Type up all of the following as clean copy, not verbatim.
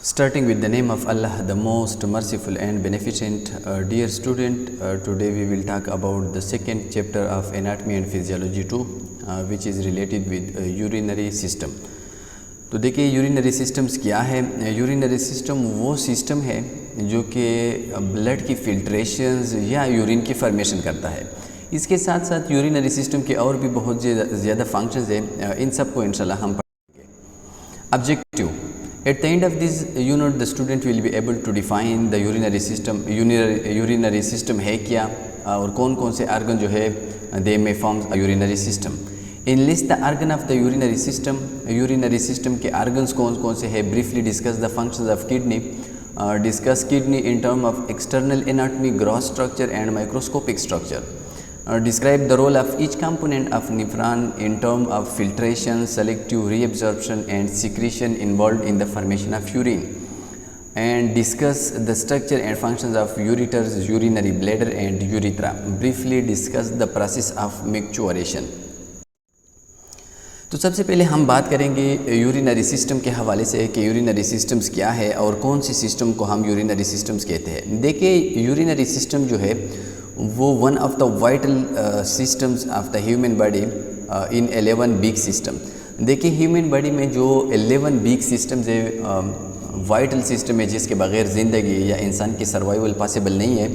Starting with the name of Allah, the most merciful and beneficent. Dear student, today we will talk about the second chapter of Anatomy and Physiology 2, which is related with urinary system. तो देखिए urinary systems क्या है। Urinary system वो system है जो कि blood की filtrations या यूरिन की फॉर्मेशन करता है। इसके साथ साथ यूरिनरी सिस्टम के और भी बहुत ज़्यादा फंक्शंस हैं, इन सब को इंशाल्लाह हम पढ़ेंगे। Objective: At the end of this unit, the student will be able to define the urinary system. Urinary system है क्या और कौन कौन से organ जो है they may form a urinary system. Enlist the organ of the urinary system. Urinary system के organs कौन कौन से है. Briefly discuss the functions of kidney. Discuss kidney in terms of external anatomy, gross structure and microscopic structure. Describe the role of each component of nephron in terms of filtration, selective reabsorption and secretion involved in the formation of urine. And discuss the structure and functions of ureters, urinary bladder and urethra. Briefly discuss the process of micturition. तो सबसे पहले हम बात करेंगे urinary system के हवाले से कि यूरिनरी सिस्टम्स क्या है और कौन सी सिस्टम को हम यूरिनरी सिस्टम्स कहते हैं। देखिए यूरिनरी सिस्टम जो है वो one of the vital systems of the human body in 11 big system. देखिए ह्यूमन बॉडी में जो 11 बिग सिस्टम्स है, वाइटल सिस्टम है जिसके बगैर ज़िंदगी या इंसान की सर्वाइवल पॉसिबल नहीं है।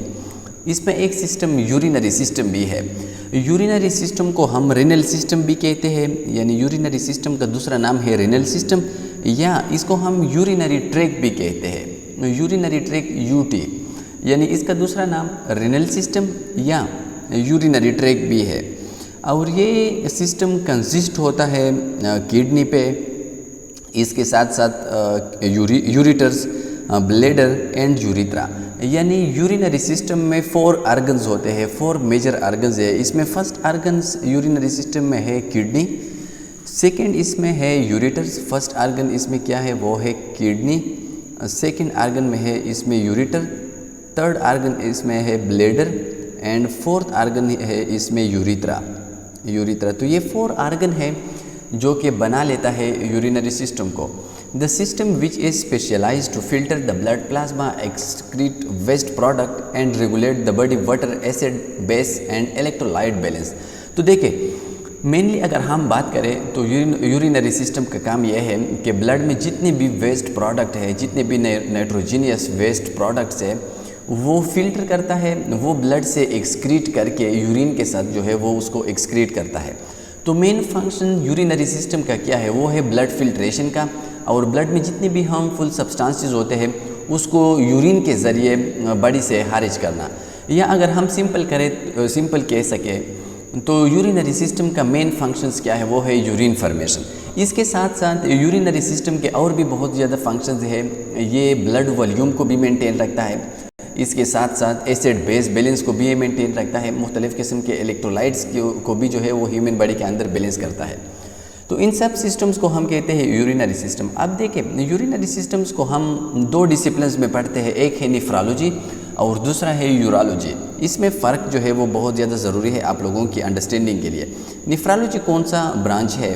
इसमें एक सिस्टम यूरिनरी सिस्टम भी है। यूरिनरी सिस्टम को हम रेनल सिस्टम भी कहते हैं, यानी यूरिनरी सिस्टम का दूसरा नाम है रेनल सिस्टम, या इसको हम यूरिनरी ट्रैक भी कहते हैं। यूरिनरी ट्रैक यूटी, यानी इसका दूसरा नाम रेनल सिस्टम या यूरिनरी ट्रैक भी है। और ये सिस्टम कंसिस्ट होता है किडनी पे, इसके साथ साथ यूरिटर्स, ब्लैडर एंड यूरिथ्रा। यानी यूरिनरी सिस्टम में 4 ऑर्गन्स होते हैं, 4 मेजर ऑर्गन्स है। इसमें फर्स्ट ऑर्गन्स यूरिनरी सिस्टम में है किडनी, सेकंड इसमें है यूरिटर्स। फर्स्ट ऑर्गन इसमें क्या है वो है किडनी, सेकंड ऑर्गन में है इसमें यूरिटर, थर्ड ऑर्गन इसमें है ब्लैडर एंड फोर्थ ऑर्गन है इसमें यूरिथ्रा। तो ये 4 ऑर्गन है जो कि बना लेता है यूरिनरी सिस्टम को। The system which is specialized to filter the blood plasma, excrete waste product and regulate the body water, acid, base and electrolyte balance। तो देखिए मेनली अगर हम बात करें तो यूरिनरी सिस्टम का काम यह है कि ब्लड में जितने भी वेस्ट प्रोडक्ट है, जितने भी नाइट्रोजीनियस वेस्ट प्रोडक्ट्स है वो फिल्टर करता है, वो ब्लड से एक्सक्रीट करके यूरिन के साथ जो है वो उसको एक्सक्रीट करता है। तो मेन फंक्शन यूरिनरी सिस्टम का क्या है वो है ब्लड फिल्ट्रेशन का, और ब्लड में जितने भी हार्मफुल सब्सटेंसेस होते हैं उसको यूरिन के ज़रिए बॉडी से खारिज करना, या अगर हम सिंपल कह सके तो यूरिनरी सिस्टम का मेन फंक्शंस क्या है वो है यूरिन फॉर्मेशन। इसके साथ साथ यूरिनरी सिस्टम के और भी बहुत ज़्यादा फंक्शंस है। ये ब्लड वॉल्यूम को भी मेंटेन रखता है, इसके साथ साथ एसिड बेस बैलेंस को भी मेंटेन रखता है, मुख्तलिफ़ किस्म के इलेक्ट्रोलाइट्स को भी जो है वो ह्यूमन बॉडी के अंदर बैलेंस करता है। तो इन सब सिस्टम्स को हम कहते हैं यूरिनरी सिस्टम। अब देखिए यूरिनरी सिस्टम्स को हम 2 डिसिप्लिन्स में पढ़ते हैं, एक है नेफ्रोलॉजी और दूसरा है यूरोलॉजी। इसमें फ़र्क जो है वो बहुत ज़्यादा ज़रूरी है आप लोगों की अंडरस्टैंडिंग के लिए। नेफ्रोलॉजी कौन सा ब्रांच है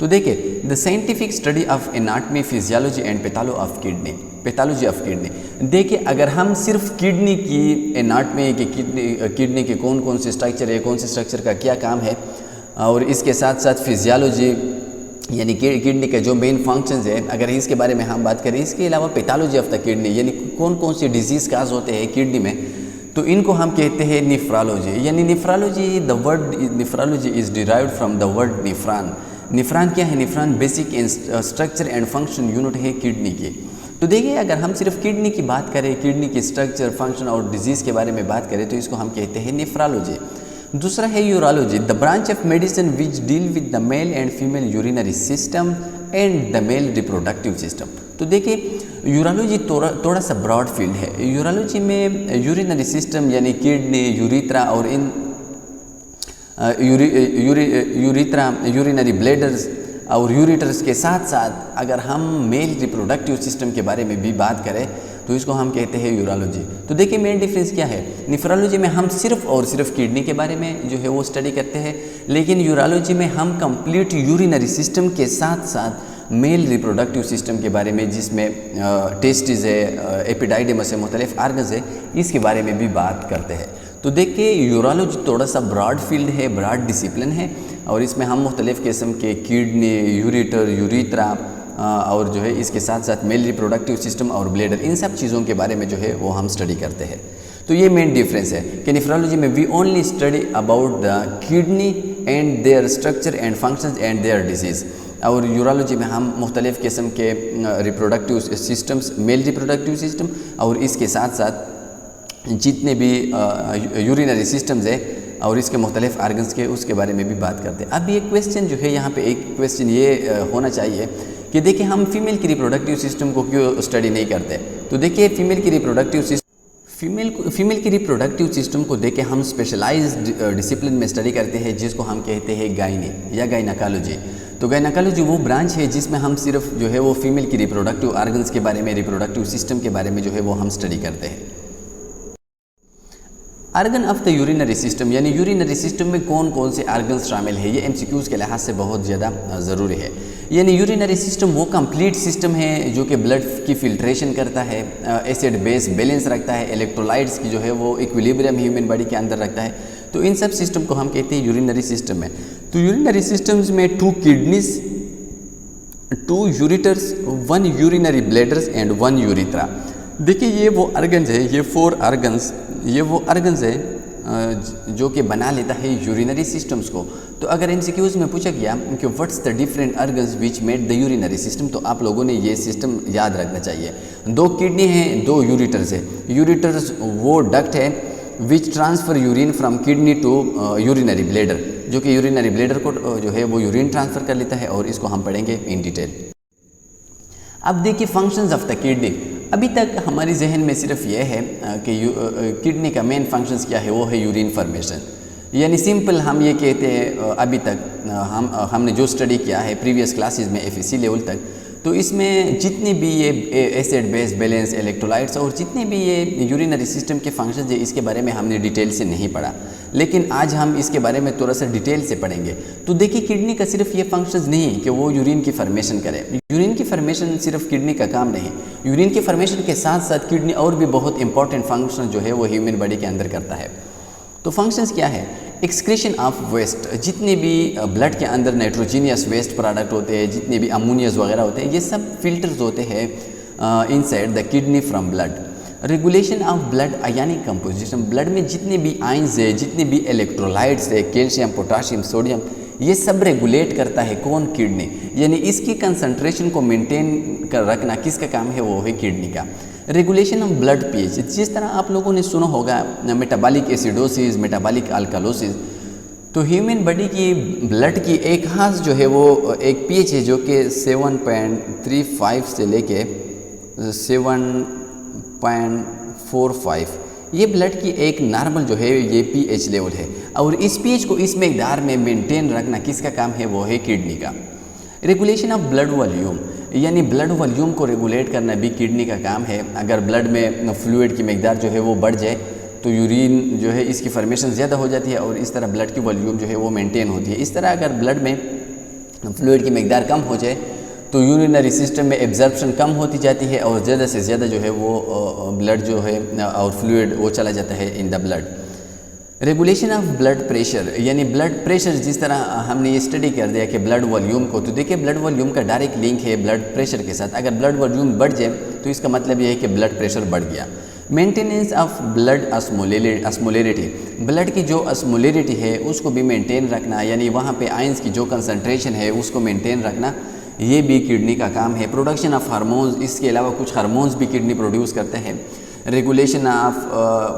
तो देखिए the scientific study of anatomy, physiology and pathology of kidney. देखिए अगर हम सिर्फ किडनी की एनाटमी की किडनी के कौन कौन से स्ट्रक्चर है, कौन से स्ट्रक्चर का क्या काम है, और इसके साथ साथ फिजियोलॉजी यानी किडनी के जो मेन फंक्शंस है अगर इसके बारे में हम बात करें, इसके अलावा पैथोलॉजी ऑफ द किडनी यानी कौन कौन से डिजीज़ काज होते हैं किडनी में, तो इनको हम कहते हैं नेफ्रोलॉजी। यानी nephrology, the word nephrology is derived from the word nephron. Nephron क्या है? Nephron basic structure and function unit है किडनी की। तो देखिए अगर हम सिर्फ किडनी की बात करें, किडनी की स्ट्रक्चर, फंक्शन और डिजीज़ के बारे में बात करें तो इसको हम कहते हैं नेफ्रोलॉजी। दूसरा है urology, the branch of medicine which deal with the male and female urinary system and the mail reproductive system. तो देखिए यूरोलॉजी थोड़ा सा ब्रॉड फील्ड है। यूरोलॉजी में यूरिनरी सिस्टम यानी किडनी, यूरिथ्रा और इन यूरिथ्रा, यूरिनरी ब्लैडर्स और यूरिटर्स के साथ साथ अगर हम मेल रिप्रोडक्टिव सिस्टम के बारे में भी बात करें तो इसको हम कहते हैं यूरोलॉजी। तो देखिए मेन डिफरेंस क्या है, नेफ्रोलॉजी में हम सिर्फ और सिर्फ किडनी के बारे में जो है वो स्टडी करते हैं, लेकिन यूरोलॉजी में हम कंप्लीट यूरिनरी सिस्टम के साथ साथ मेल रिप्रोडक्टिव सिस्टम के बारे में, जिसमें टेस्टिस है, एपिडाइडिमस है, मुख्तलिफ आर्गन्स है, इसके बारे में भी बात करते हैं। तो देखिए यूरोलॉजी थोड़ा सा ब्रॉड फील्ड है, ब्रॉड डिसिप्लिन है, और इसमें हम मुख्तलिफ़ किस्म के किडनी, यूरेटर, यूरिथ्रा और जो है इसके साथ साथ मेल रिप्रोडक्टिव सिस्टम और ब्लेडर, इन सब चीज़ों के बारे में जो है वो हम स्टडी करते हैं। तो ये मेन डिफरेंस है कि नेफ्रोलॉजी में we only study about the kidney and their structure and functions and their diseases, और यूरोलॉजी में हम मुख्तलिफ़ किस्म के reproductive systems, male reproductive system और इसके साथ साथ जितने भी यूरिनरी सिस्टम्स है और इसके मुख्तलिफ आर्गन्स के, उसके बारे में भी बात करते हैं। अब ये क्वेश्चन जो है यहाँ पे एक क्वेश्चन ये होना चाहिए कि देखिए हम फीमेल की रिप्रोडक्टिव सिस्टम को क्यों स्टडी नहीं करते। तो देखिए फीमेल की रिप्रोडक्टिव सिस्टम को देखे हम स्पेशलाइज्ड डिसिप्लिन में स्टडी करते हैं, जिसको हम कहते हैं गायनी या गायनाकोलॉजी। तो गायनाकोलॉजी वो ब्रांच है जिसमें हम सिर्फ जो है वो फीमेल की रिप्रोडक्टिव आर्गन्स के बारे में, रिप्रोडक्टिव सिस्टम के बारे में जो है वो हम स्टडी करते हैं। Organ of the urinary system, यानी यूरिनरी सिस्टम में कौन कौन से आर्गन्स शामिल है, ये एमसीक्यूज़ के लिहाज से बहुत ज़्यादा ज़रूरी है। यानी यूरिनरी सिस्टम वो कंप्लीट सिस्टम है जो कि ब्लड की फिल्ट्रेशन करता है, एसिड बेस बैलेंस रखता है, इलेक्ट्रोलाइट्स की जो है वो इक्विलिब्रियम ह्यूमन बॉडी के अंदर रखता है। तो इन सब सिस्टम को हम कहते हैं यूरिनरी सिस्टम में। तो यूरिनरी सिस्टम्स में 2 kidneys, 2 ureters, 1 urinary bladders and 1 urethra. देखिए ये वो आर्गन्स है, ये 4 आर्गन्स, ये वो आर्गन्स है जो कि बना लेता है यूरिनरी सिस्टम्स को। तो अगर एमसीक्यूज़ में पूछा गया कि what's the different organs which made the urinary system, तो आप लोगों ने ये सिस्टम याद रखना चाहिए। 2 किडनी हैं, 2 यूरिटर्स है। यूरिटर्स वो डक्ट है which transfer urine from kidney to urinary bladder, जो कि यूरिनरी ब्लैडर को जो है वो यूरिन ट्रांसफ़र कर लेता है, और इसको हम पढ़ेंगे इन डिटेल। अब देखिए फंक्शंस ऑफ द किडनी। अभी तक हमारी जहन में सिर्फ यह है कि किडनी का मेन फंक्शंस क्या है, वो है यूरिन फॉर्मेशन। यानी सिंपल हम ये कहते हैं अभी तक हमने जो स्टडी किया है प्रीवियस क्लासेस में एफएससी लेवल तक, तो इसमें जितनी भी ये एसिड बेस बैलेंस, इलेक्ट्रोलाइट्स और जितने भी ये यूरिनरी सिस्टम के फंक्शंस है, इसके बारे में हमने डिटेल से नहीं पढ़ा, लेकिन आज हम इसके बारे में थोड़ा सा डिटेल से पढ़ेंगे। तो देखिए किडनी का सिर्फ ये फंक्शंस नहीं कि वो यूरिन की फॉर्मेशन करे, यूरिन की फॉर्मेशन सिर्फ किडनी का काम नहीं। यूरिन की फॉर्मेशन के साथ साथ किडनी और भी बहुत इंपॉर्टेंट फंक्शन जो है वो ह्यूमन बॉडी के अंदर करता है। तो फंक्शंस क्या है? एक्सक्रीशन ऑफ वेस्ट, जितने भी ब्लड के अंदर नाइट्रोजीनियस वेस्ट प्रोडक्ट होते हैं, जितने भी अमोनियस वगैरह होते हैं, ये सब फिल्टर्स होते हैं inside the kidney from blood. Regulation of blood ionic composition, blood में जितने भी आयंस है, जितने भी इलेक्ट्रोलाइट्स है, कैल्शियम, पोटाशियम, सोडियम, ये सब रेगुलेट करता है कौन? किडनी। यानी इसकी कंसंट्रेशन को मेंटेन कर रखना किसका काम है? वो है किडनी का। रेगुलेशन ऑफ ब्लड पीएच, जिस तरह आप लोगों ने सुना होगा मेटाबॉलिक एसिडोसिस, मेटाबॉलिक अल्कालोसिस, तो ह्यूमन बॉडी की ब्लड की एक खास जो है वो एक पीएच है जो कि 7.35 से लेके 7.45, ये ब्लड की एक नॉर्मल जो है ये पीएच लेवल है, और इस पीएच को इस मकदार में मेंटेन रखना किसका काम है? वो है किडनी का। रेगुलेशन ऑफ ब्लड वॉल्यूम, यानी ब्लड वॉल्यूम को रेगुलेट करना भी किडनी का काम है। अगर ब्लड में फ्लूइड की मकदार जो है वो बढ़ जाए तो यूरिन जो है इसकी फॉर्मेशन ज़्यादा हो जाती है, और इस तरह ब्लड की वॉल्यूम जो है वो मेंटेन होती है। इस तरह अगर ब्लड में फ्लूइड की मकदार कम हो जाए तो यूरिनरी सिस्टम में एब्जॉर्प्शन कम होती जाती है, और ज़्यादा से ज़्यादा जो है वो ब्लड जो है और फ्लूइड वो चला जाता है in the blood. Regulation of blood pressure, यानी ब्लड प्रेशर, जिस तरह हमने ये स्टडी कर दिया कि ब्लड वॉल्यूम को, तो देखिए ब्लड वॉल्यूम का डायरेक्ट लिंक है ब्लड प्रेशर के साथ। अगर ब्लड वॉल्यूम बढ़ जाए तो इसका मतलब ये है कि ब्लड प्रेशर बढ़ गया। Maintenance of blood osmolarity, blood की जो ऑस्मोलैरिटी है उसको भी मेंटेन रखना, यानी वहाँ पे आयंस की जो कंसंट्रेशन है उसको मेंटेन रखना, ये भी किडनी का काम है। प्रोडक्शन ऑफ हार्मोन्स, इसके अलावा कुछ हार्मोन्स भी किडनी प्रोड्यूस करते हैं। Regulation of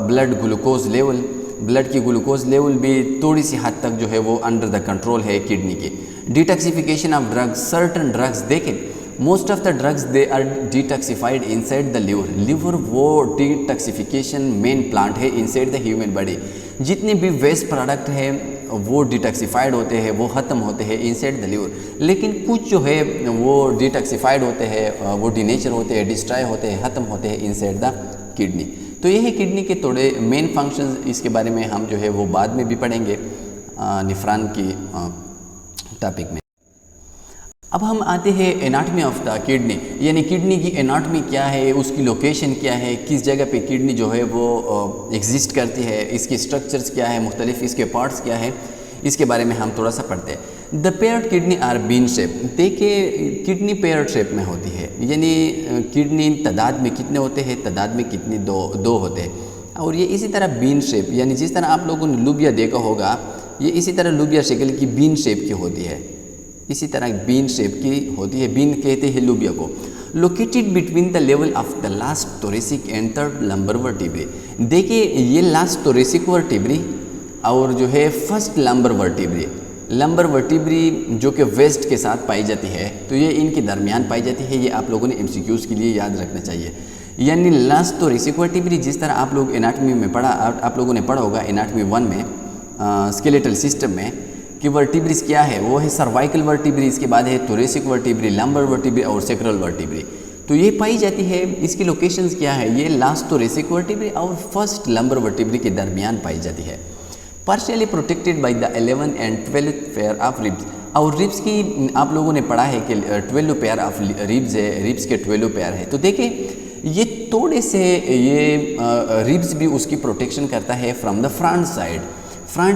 blood glucose level, blood की ग्लूकोज लेवल भी थोड़ी सी हद तक जो है वो अंडर द कंट्रोल है किडनी के। Detoxification of drugs, certain drugs, देखें most of the drugs they are detoxified inside the liver. Liver वो डिटॉक्सिफिकेशन मेन प्लांट है इनसाइड द ह्यूमन बॉडी। जितने भी वेस्ट प्रोडक्ट है वो डिटॉक्सिफाइड होते हैं, वो ख़त्म होते हैं इनसाइड द लिवर, लेकिन कुछ जो है वो डिटॉक्सिफाइड होते हैं, वो डिनेचर होते हैं, डिस्ट्रॉय होते हैं, ख़त्म होते हैं इनसाइड द किडनी। तो ये है किडनी के थोड़े मेन फंक्शंस, इसके बारे में हम जो है वो बाद में भी पढ़ेंगे नेफ्रॉन की टॉपिक में। अब हम आते हैं एनाटमी ऑफ द किडनी, यानी किडनी की एनाटमी क्या है, उसकी लोकेशन क्या है, किस जगह पे किडनी जो है वो एग्जिस्ट करती है, इसके स्ट्रक्चर्स क्या है, मुख्तलिफ इसके पार्ट्स क्या है, इसके बारे में हम थोड़ा सा पढ़ते हैं। The paired kidney are bean shape. देखिए किडनी पेयर्ड शेप में होती है, यानी किडनी तादाद में कितने होते हैं, तादाद में कितनी दो होते हैं, और ये इसी तरह बीन शेप, यानी जिस तरह आप लोगों ने लुबिया देखा होगा, ये इसी तरह लुबिया शक्ल की बीन शेप की होती है, इसी तरह बीन शेप की होती है। बीन कहते हैं लुबिया को। Located between the level of the last thoracic and third lumbar vertebrae. देखिए ये लास्ट थोरेसिक वर्टिब्री और जो है first lumbar vertebrae, lumbar vertebrae जो कि वेस्ट के साथ पाई जाती है, तो ये इनके दरमियान पाई जाती है। ये आप लोगों ने एमसीक्यूज़ के लिए याद रखना चाहिए। यानी लास्ट थोरेसिक वर्टिब्री, जिस तरह आप लोग एनाटमी में पढ़ा, आप लोगों ने पढ़ा होगा एनाटमी 1 में स्केलेटल सिस्टम में कि वर्टिब्रीज क्या है, वो है सर्वाइकल वर्टिब्री, इसके बाद है थोरेसिक वर्टिब्री, लंबर वर्टिब्री और सेक्रल वर्टिब्री। तो ये पाई जाती है। इसकी लोकेशंस क्या है, ये लास्ट थोरेसिक वर्टिब्री और फर्स्ट लंबर वर्टिब्री के दरमियान पाई जाती है। Partially protected by the 11th and 12th pair of ribs. और रिब्स की आप लोगों ने पढ़ा है कि 12 पेयर ऑफ रिब्स है, रिब्स के 12 पेयर है। तो देखिए ये थोड़े से ये रिब्स भी उसकी प्रोटेक्शन करता है फ्रॉम द फ्रंट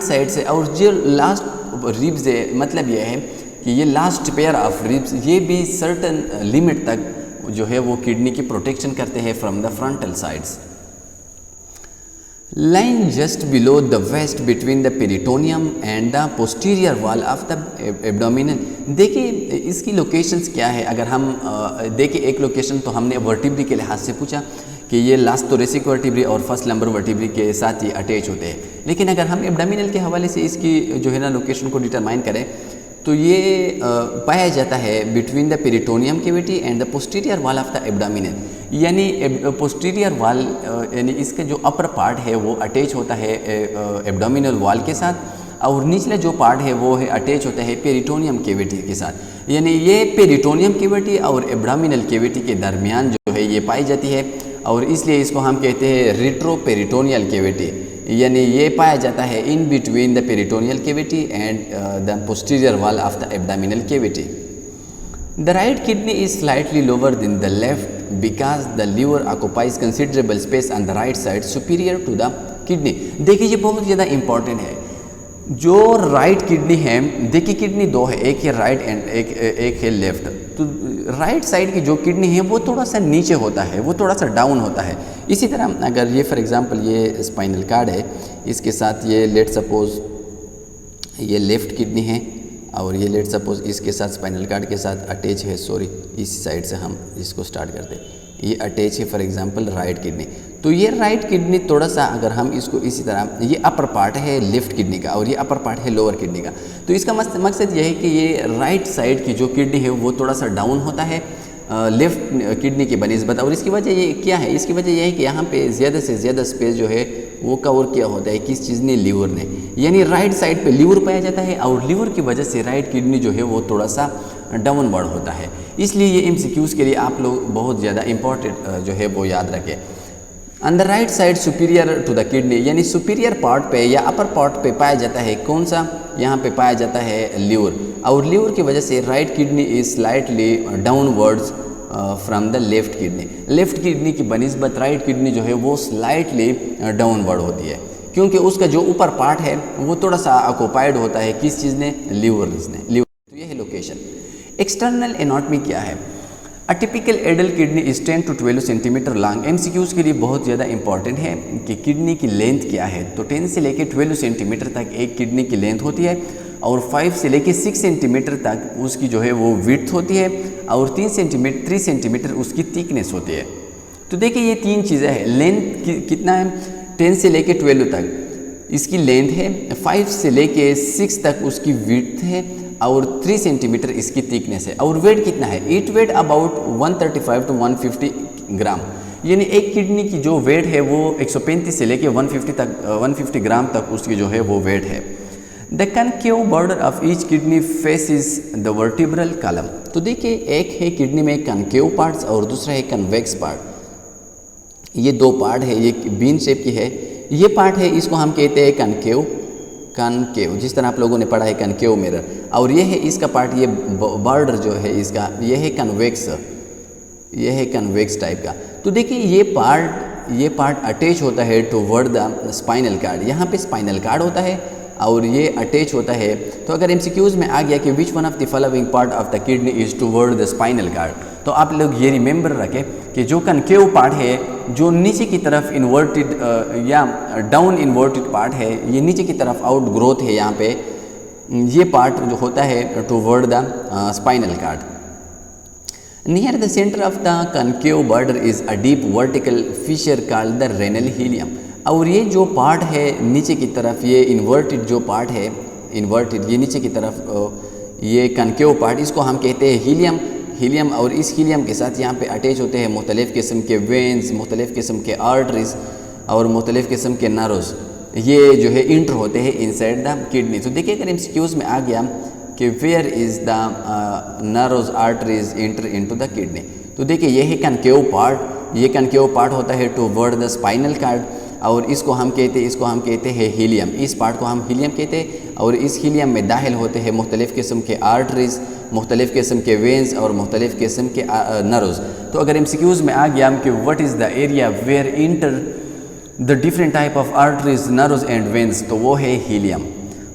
साइड से। और जो लास्ट रिब्स है, मतलब ये है कि ये लास्ट पेयर ऑफ रिब्स, ये भी सर्टन लिमिट तक जो है वो किडनी की प्रोटेक्शन करते हैं from the frontal sides. Line just below the waist between the peritoneum and the posterior wall of the abdominal. देखिए इसकी लोकेशंस क्या है। अगर हम देखिए एक लोकेशन तो हमने वर्टिब्री के लिहाज से पूछा कि ये लास्ट थोरेसिक वर्टिब्री और फर्स्ट लंबर वर्टिब्री के साथ ये अटैच होते हैं, लेकिन अगर हम एब्डोमिनल के हवाले से इसकी जो है ना लोकेशन को डिटरमाइन करें तो ये पाया जाता है between the peritoneum cavity and the posterior wall of the abdominal. यानी पोस्टीरियर वॉल यानी इसका जो अपर पार्ट है वो अटैच होता है एब्डोमिनल वॉल के साथ, और निचला जो पार्ट है वो है अटैच होता है पेरिटोनियम कैविटी के साथ। यानी ये पेरिटोनियम कैविटी और एब्डोमिनल कैविटी के दरमियान जो है ये पाई जाती है, और इसलिए इसको हम कहते हैं रेट्रोपेरिटोनियल कैविटी। यानी ये पाया जाता है in between the peritoneal cavity and the posterior wall of the abdominal cavity. The right kidney is slightly lower than the left because the liver occupies considerable space on the right side superior to the kidney. देखिए ये बहुत ज़्यादा important है। जो right kidney है, देखिए kidney दो है, एक है राइट एंड एक है लेफ्ट। तो राइट साइड की जो किडनी है वो थोड़ा सा नीचे होता है, वो थोड़ा सा डाउन होता है। इसी तरह अगर ये फॉर एग्जांपल ये स्पाइनल कार्ड है, इसके साथ ये लेट सपोज ये लेफ्ट किडनी है और ये लेट सपोज इसके साथ स्पाइनल कार्ड के साथ अटैच है, सॉरी इस साइड से हम इसको स्टार्ट करते हैं, ये अटैच है फॉर एग्जांपल राइट किडनी। तो ये राइट किडनी थोड़ा सा अगर हम इसको इसी तरह, ये अपर पार्ट है लेफ्ट किडनी का और ये अपर पार्ट है लोअर किडनी का। तो इसका मकसद ये है कि ये राइट साइड की जो किडनी है वो थोड़ा सा डाउन होता है लेफ्ट किडनी के बनिस्बत। और इसकी वजह ये क्या है, इसकी वजह यह है कि यहाँ पे ज़्यादा से ज़्यादा स्पेस जो है वो कवर किया होता है किस चीज़ ने, लीवर ने। यानी राइट साइड पे लीवर पाया जाता है और लीवर की वजह से राइट किडनी जो है वो थोड़ा सा डाउनवर्ड होता है। इसलिए ये एमसीक्यूज़ के लिए आप लोग बहुत ज़्यादा इंपॉर्टेंट जो है वो याद रखें। On the right side superior to the kidney, यानी सुपीरियर पार्ट पे या अपर पार्ट पे पाया जाता है कौन सा, यहाँ पे पाया जाता है लीवर। और लीवर की वजह से right kidney is slightly downwards from the left kidney. Left kidney की बनिस्बत राइट किडनी जो है वो स्लाइटली डाउनवर्ड होती है, क्योंकि उसका जो ऊपर पार्ट है वो थोड़ा सा ऑक्युपाइड होता है किस चीज़ ने, लीवर ने। तो ये है लोकेशन। एक्सटर्नल एनाटॉमी क्या है। A typical adult kidney is 10 to 12 centimetre long. MCQs के लिए बहुत ज़्यादा इंपॉर्टेंट है कि किडनी की लेंथ क्या है। तो 10 से लेकर 12 सेंटीमीटर तक एक किडनी की लेंथ होती है, और 5 से लेकर 6 सेंटीमीटर तक उसकी जो है वो विड्थ होती है, और 3 सेंटीमीटर उसकी थिकनेस होती है। तो देखिए ये तीन चीज़ें हैं। लेंथ कितना है, 10 से लेकर 12 तक इसकी लेंथ है, 5 से लेकर 6 तक उसकी विड्थ है, और 3 सेंटीमीटर इसकी थिकनेस है। और वेट कितना है, इट वेट अबाउट 135 to 150 ग्राम। यानी एक किडनी की जो वेट है वो 135 से लेकर 150 ग्राम तक उसकी जो है वो वेट है। The concave border of each kidney faces the vertebral column. तो देखिए एक है किडनी में कनकेव पार्ट्स और दूसरा है कन्वेक्स पार्ट। ये दो पार्ट है, ये बीन शेप की है। ये पार्ट है, इसको हम कहते हैं कनकेव, कनकेव, जिस तरह आप लोगों ने पढ़ा है कनकेव मिरर, और ये है इसका पार्ट, ये बॉर्डर जो है इसका, ये है कन्वेक्स, ये है कन्वेक्स टाइप का। तो देखिए ये पार्ट अटैच होता है टुवर्ड द स्पाइनल कार्ड, यहाँ पे स्पाइनल कार्ड होता है और ये अटैच होता है। तो अगर एमसीक्यूज़ में आ गया कि which one of the following part of the kidney is toward the spinal card, तो आप लोग ये रिमेंबर रखें कि जो कनकेव पार्ट है, जो नीचे की तरफ इन्वर्टेड या डाउन इन्वर्टेड पार्ट है, ये नीचे की तरफ आउट ग्रोथ है, यहाँ पे ये पार्ट जो होता है toward the spinal cord. Near the centre of the concave border is a deep vertical fissure called the renal hilum. और ये जो पार्ट है नीचे की तरफ, ये इन्वर्टेड जो पार्ट है, इन्वर्टेड ये नीचे की तरफ ये कनकेव पार्ट, इसको हम कहते हैं हीलियम। और इस हीलियम के साथ यहाँ पे अटैच होते हैं मुख्तलिफ़ किस्म के वेन्स, मुख्तलिफ़ किस्म के आर्टरीज और मुख्तलिफ़ किस्म के नर्व्स, ये जो है इंटर होते हैं इनसाइड द किडनी। तो देखिए अगर एमसीक्यूज़ में आ गया कि where is the nerves arteries enter into the kidney, तो देखिए ये है कनकेव पार्ट, ये कनकेव पार्ट होता है टुवर्ड द स्पाइनल कार्ड, और इसको हम कहते हैं हीलियम। इस पार्ट को हम हीलियम कहते हैं, और इस हीलियम में दाखिल होते हैं मुख्तलिफ़ किस्म के आर्टरीज, मुख्तलिफ़ किस्म के वेन्स और मुख्तलिफ़ किस्म के नर्व्स। तो अगर एमसीक्यूज़ में आ गया कि what is the area where enter the different type of arteries, nerves and veins, तो वो है hilum.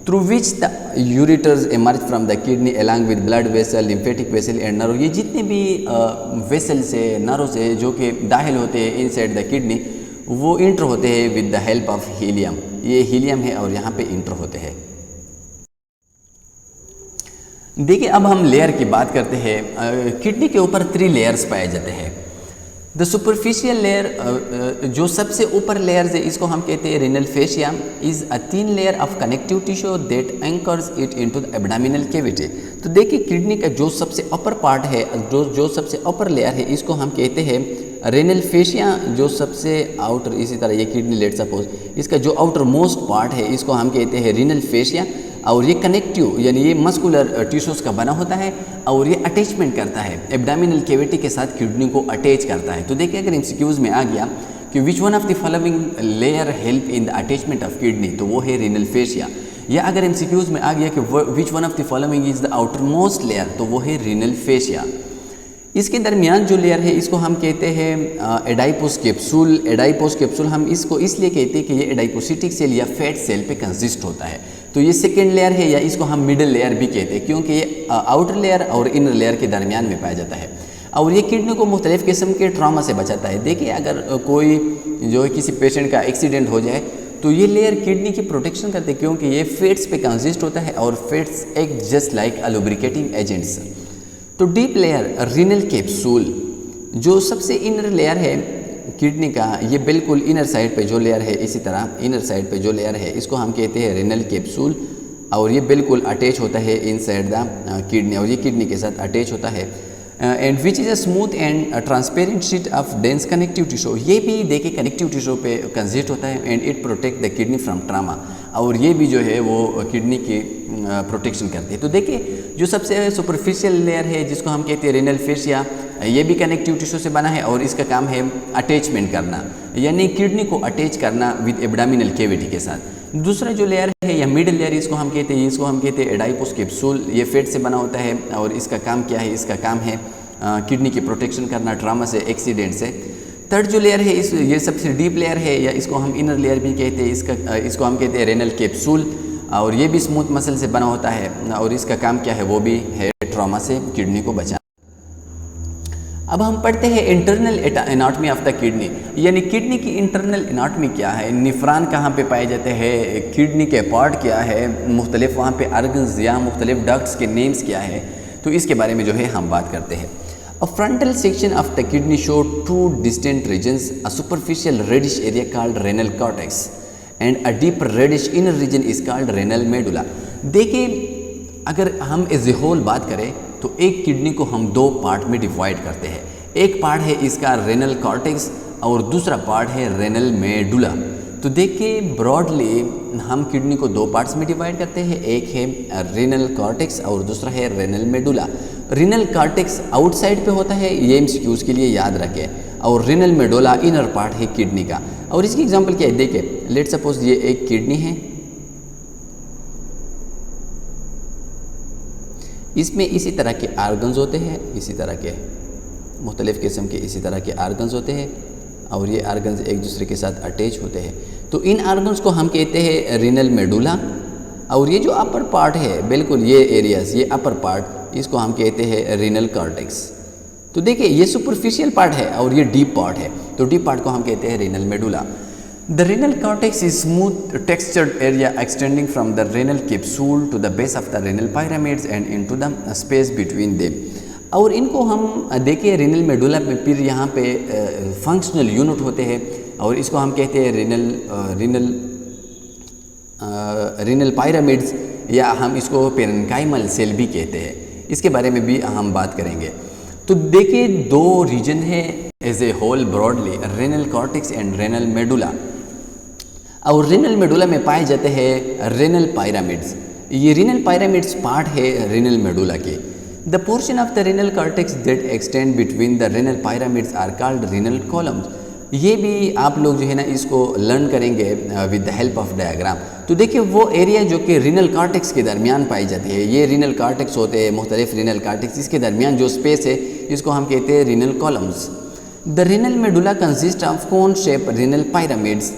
Through which the ureters emerge from the kidney along with blood vessel, lymphatic vessel and nerve, ये जितने भी vessel से, nerve से जो कि दाखिल होते हैं इनसाइड द किडनी, वो इंटर होते हैं with the help of helium. ये हीलियम है और यहाँ पे इंटर होते हैं। देखिए अब हम लेयर की बात करते हैं। किडनी के ऊपर 3 लेयर्स पाए जाते हैं। द सुपरफिशियल लेयर, जो सबसे ऊपर लेयर्स है, इसको हम कहते हैं renal fascia, is a thin layer of connective tissue that anchors it into the abdominal cavity. तो देखिए किडनी का जो सबसे अपर पार्ट है, जो सबसे अपर लेयर है, इसको हम कहते हैं रेनल फेशिया। जो सबसे आउटर, इसी तरह ये किडनी लेट सपोज, इसका जो आउटर मोस्ट पार्ट है, इसको हम कहते हैं रेनल फेशिया। और ये कनेक्टिव यानी ये मस्कुलर टिश्यूज़ का बना होता है, और ये अटैचमेंट करता है एब्डोमिनल कैविटी के साथ, किडनी को अटैच करता है। तो देखिए अगर एमसीक्यूज़ में आ गया कि which one of the following layer help in the attachment of kidney, तो वो है रेनल फेशिया। या अगर एमसीक्यूज़ में आ गया कि which one of the following is the outer most layer, तो वो है रेनल फेशिया। इसके दरमियान जो लेयर है, इसको हम कहते हैं एडाइपोस कैप्सूल। एडाइपोस कैप्सूल हम इसको इसलिए कहते हैं कि ये एडाइपोसिटिक सेल या फैट सेल पे कंसिस्ट होता है। तो ये सेकेंड लेयर है, या इसको हम मिडिल लेयर भी कहते हैं, क्योंकि ये आउटर लेयर और इनर लेयर के दरमियान में पाया जाता है। और ये किडनी को मुख्तलिफ़ किस्म के ट्रॉमा से बचाता है। देखिए अगर कोई जो किसी पेशेंट का एक्सीडेंट हो जाए, तो ये लेयर किडनी की प्रोटेक्शन करते हैं, क्योंकि ये फैट्स पे कंसिस्ट होता है, और fats act just like lubricating agents. तो डीप लेयर रीनल कैप्सूल, जो सबसे इनर लेयर है किडनी का, ये बिल्कुल इनर साइड पे जो लेयर है, इसी तरह इनर साइड पे जो लेयर है, इसको हम कहते हैं रीनल कैप्सूल। और ये बिल्कुल अटैच होता है इनसाइड द किडनी, और ये किडनी के साथ अटैच होता है। And which is a smooth and transparent sheet of dense connective tissue. ये भी देखिए कनेक्टिव टिश्यू पे कंसिस्ट होता है, and it protect the kidney from trauma. और ये भी जो है वो किडनी की प्रोटेक्शन करती है। तो देखिए जो सबसे सुपरफिशियल लेयर है, जिसको हम कहते हैं रेनल फेशिया, ये भी कनेक्टिव टिश्यू से बना है, और इसका काम है अटैचमेंट करना, यानी किडनी को अटैच करना विद एब्डोमिनल कैविटी के साथ। दूसरा जो लेयर है या मिडिल लेयर, इसको हम कहते हैं एडाइपोस कैप्सूल। ये फैट से बना होता है, और इसका काम क्या है? इसका काम है किडनी की प्रोटेक्शन करना ट्रामा से, एक्सीडेंट से। थर्ड जो लेयर है, ये सबसे डीप लेयर है, या इसको हम इनर लेयर भी कहते हैं। इसको हम कहते हैं रेनल कैप्सूल, और ये भी स्मूथ मसल से बना होता है, और इसका काम क्या है? वो भी है ट्रॉमा से किडनी को बचाना। अब हम पढ़ते हैं internal anatomy of the kidney, यानी किडनी की इंटरनल एनाटॉमी क्या है, निफ्रान कहाँ पे पाए जाते हैं, किडनी के पार्ट क्या है, मुख्तलिफ वहाँ पे आर्गन्स या मुख्तलिफ डक्ट्स के नेम्स क्या है, तो इसके बारे में जो है हम बात करते हैं। A frontal section of the kidney show 2 distinct regions, a superficial reddish area called renal cortex and a deep reddish inner region is called renal medulla। देखिए अगर हम एज ए होल बात करें तो एक किडनी को हम 2 पार्ट में डिवाइड करते हैं। एक पार्ट है इसका रेनल कॉर्टेक्स और दूसरा पार्ट है रेनल मेडुला। तो देखिए ब्रॉडली हम किडनी को 2 पार्ट्स में डिवाइड करते हैं, एक है रेनल कॉर्टेक्स और दूसरा है renal medulla. Renal cortex outside पे होता है, ये एमसीक्यूज़ के लिए याद रखें, और रेनल मेडुला इनर पार्ट है किडनी का। और इसकी एग्जांपल क्या है, देखिए लेट सपोज ये एक किडनी है, इसमें इसी तरह के आर्गन्स होते हैं, इसी तरह के मुख्तलिफ़ किस्म के इसी तरह के आर्गन्स होते हैं और ये आर्गन्स एक दूसरे के साथ अटैच होते हैं। तो इन आर्गन्स को हम कहते हैं रीनल मेडुला। और ये जो अपर पार्ट है, बिल्कुल ये एरियाज, ये अपर पार्ट, इसको हम कहते हैं रीनल कॉर्टेक्स। तो देखिए ये सुपरफिशियल पार्ट है और ये डीप पार्ट है, तो डीप पार्ट को हम कहते हैं renal medulla. The renal cortex is smooth textured area extending from the renal capsule to the base of the renal pyramids and into the space between them. और इनको हम देखिए रीनल मेडुला में फिर यहाँ पे फंक्शनल यूनिट होते हैं और इसको हम कहते हैं रीनल पिरामिड्स, या हम इसको पेरेन्काइमल सेल भी कहते हैं। इसके बारे में भी हम बात करेंगे। तो देखिए दो रीजन है as a whole broadly, renal cortex and renal medulla. और रीनल मेडुला में पाए जाते हैं रीनल पिरामिड्स। ये रीनल पिरामिड्स पार्ट है रीनल मेडुला के। The portion of the renal cortex that extend between the renal pyramids are called renal columns. ये भी आप लोग जो है ना इसको लर्न करेंगे with the help of diagram. तो देखिए वो एरिया जो कि रीनल कॉर्टेक्स के दरमियान पाई जाती है, ये रीनल कॉर्टेक्स होते हैं, मुख्तलिफ रीनल कॉर्टेक्स, इसके दरमियान जो स्पेस है इसको हम कहते हैं renal columns. The renal medulla consist of cone shape renal pyramids.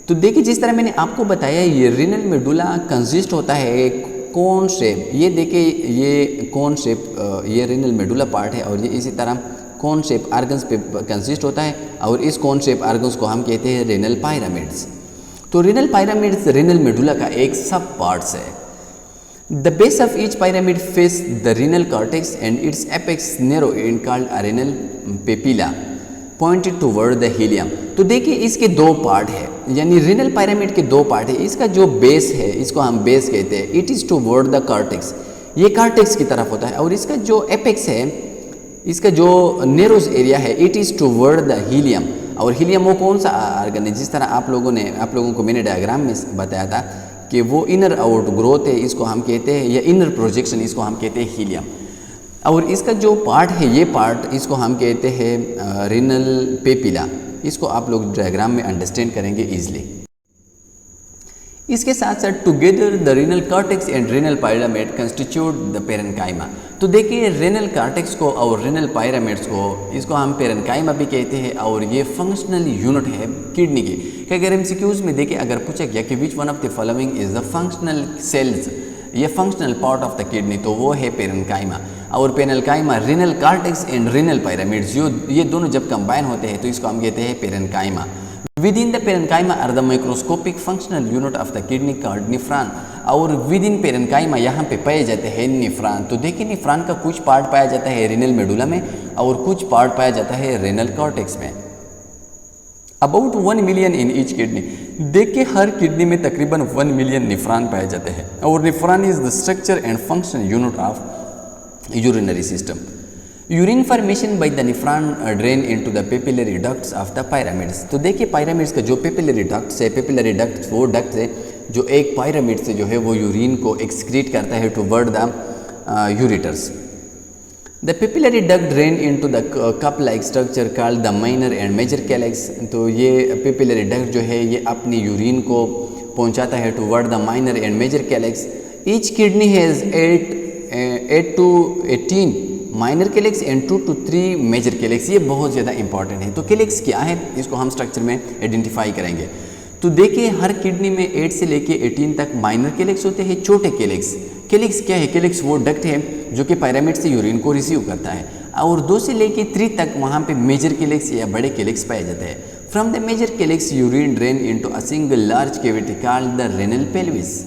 तो देखिए जिस तरह मैंने आपको बताया ये रीनल मेडुला कंसिस्ट होता है कोन शेप। ये देखिए ये कोन शेप, ये रीनल मेडुला पार्ट है और ये इसी तरह कोन शेप आर्गन्स पे कंसिस्ट होता है और इस कोन शेप आर्गन्स को हम कहते हैं रीनल पिरामिड्स। तो रीनल पिरामिड्स रीनल मेडुला का एक सब पार्ट्स है। The base of each pyramid face the renal cortex and it's apex narrow and called a renal papilla pointed toward the helium. तो देखिए इसके दो पार्ट है, यानी रीनल पिरामिड के दो पार्ट है। इसका जो बेस है इसको हम बेस कहते हैं, it is toward the cortex, ये कॉर्टेक्स की तरफ होता है। और इसका जो एपेक्स है, इसका जो नेरोज एरिया है, it is toward the helium. और हीलियम वो कौन सा आर्गन है, जिस तरह आप लोगों को मैंने डायग्राम में बताया था कि वो इनर आउट ग्रोथ है, इसको हम कहते हैं, या इनर प्रोजेक्शन इसको हम कहते हैं हीलियम। और इसका जो पार्ट है ये पार्ट इसको हम कहते हैं रीनल पेपिला। इसको आप लोग डायग्राम में अंडरस्टैंड करेंगे ईजिली। इसके साथ साथ together the renal cortex and renal pyramid constitute the parenchyma. तो देखिए रीनल कॉर्टेक्स को और रीनल पिरामिड्स को, इसको हम पेरेन्काइमा भी कहते हैं और ये फंक्शनल यूनिट है किडनी की। कि अगर एमसीक्यूज में देखिए अगर पूछा गया कि which one of the following is the functional cells, ये functional part of the kidney, तो वो है पेरेन्काइमा। और parenchyma renal cortex and renal pyramids ये दोनों जब कंबाइन होते हैं तो इसको हम कहते हैं parenchyma. Within the parenchyma are the microscopic functional unit of the kidney called nephron। और विद इन पेरेन्काइमा यहाँ पे पाए जाते हैं निफ्रॉन। तो देखिए निफ्रॉन का कुछ पार्ट पाया जाता है रीनल मेडुला में और कुछ पार्ट पाया जाता है रीनल कॉर्टेक्स में। About 1 million in each kidney. देखिए हर किडनी में तकरीबन 1 मिलियन निफ्रॉन पाए जाते हैं। और nephron is the structure and function unit of urinary system. Urine formation by the nephron drain into the papillary ducts of the pyramids. तो देखिए पिरामिड्स का जो पेपिलरी डक्ट्स है, पेपिलरी डक्ट्स वो डक्ट है जो एक पिरामिड से जो है वो यूरिन को एक्सक्रीट करता है toward the ureters. The papillary duct drain into the cup like structure called the minor and major calyx. तो ये पेपिलरी डक्ट जो है ये अपनी यूरिन को पहुंचाता है toward the minor and major calyx. Each kidney has 8 to 18 minor calyx and 2 to 3 major calyx. ये बहुत ज़्यादा इंपॉर्टेंट है। तो कैलेक्स क्या है इसको हम स्ट्रक्चर में आइडेंटिफाई करेंगे। तो देखिए हर किडनी में 8 से लेके 18 तक माइनर कैलेक्स होते हैं, छोटे कैलेक्स। कैलेक्स क्या है, कैलेक्स वो डक्ट है जो कि पिरामिड से यूरिन को रिसीव करता है। और 2 से लेके 3 तक वहाँ पे मेजर कैलेक्स या बड़े कैलेक्स पाए जाते हैं। From the major calyx urine drain into a single large cavity called the renal pelvis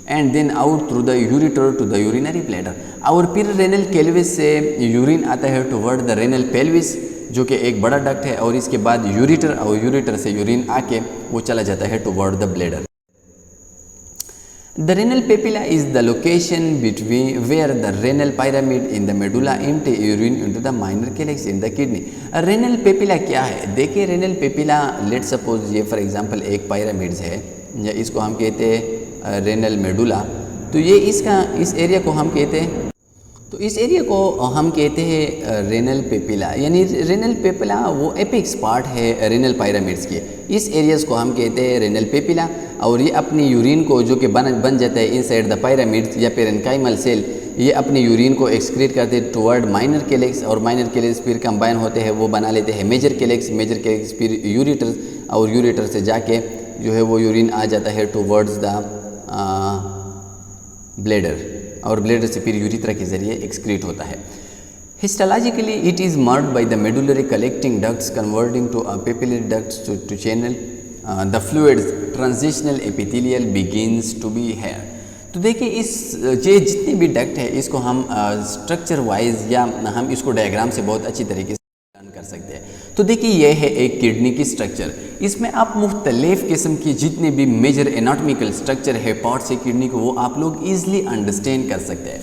and then out through the ureter to the urinary bladder. और फिर रेनल पेल्विस से यूरिन आता है टुवर्ड द रेनल पेल्विस जो कि एक बड़ा duct है, और इसके बाद यूरेटर, और यूरेटर से यूरिन आके वो चला जाता है toward the bladder. The renal papilla is the location between where the renal pyramid in the medulla empty urine into the minor calyx in the kidney. Renal papilla क्या है, देखिए रेनल पेपिला लेट सपोज ये for example एक pyramids है, या इसको हम कहते हैं रेनल मेडुला। तो ये इस एरिया को हम कहते हैं, तो इस एरिया को हम कहते हैं रेनल पेपिला। यानी रेनल पेपिला वो एपिक्स पार्ट है रेनल पिरामिड्स के। इस एरियाज को हम कहते हैं रेनल पेपिला। और ये अपनी यूरिन को जो कि बन जाता है इनसाइड द पिरामिड्स या पेरेन्काइमल सेल, ये अपने यूरिन को एक्सक्रीट करते हैं टुवर्ड माइनर केलेक्स, और माइनर केलेक्स फिर कंबाइन होते हैं, वो बना लेते हैं मेजर केलेक्स, मेजर केलेक्स फिर यूरेटर, और यूरेटर से जाके जो है वो यूरिन आ जाता है टुवर्ड्स द ब्लेडर, और ब्लेडर से फिर यूरिथ्रा के जरिए एक्सक्रीट होता है। Histologically it is marked by the medullary collecting ducts converting to papillary ducts to channel the fluids transitional epithelial begins to be here. तो देखिए इस ये जितने भी डक्ट है इसको हम स्ट्रक्चर वाइज या हम इसको डायग्राम से बहुत अच्छी तरीके से लर्न कर सकते हैं। तो देखिए ये है एक किडनी की स्ट्रक्चर, इसमें आप मुख्तलिफ किस्म की जितने भी मेजर एनाटॉमिकल स्ट्रक्चर है पार्ट्स है किडनी को, वो आप लोग ईजिली अंडरस्टैंड कर सकते हैं।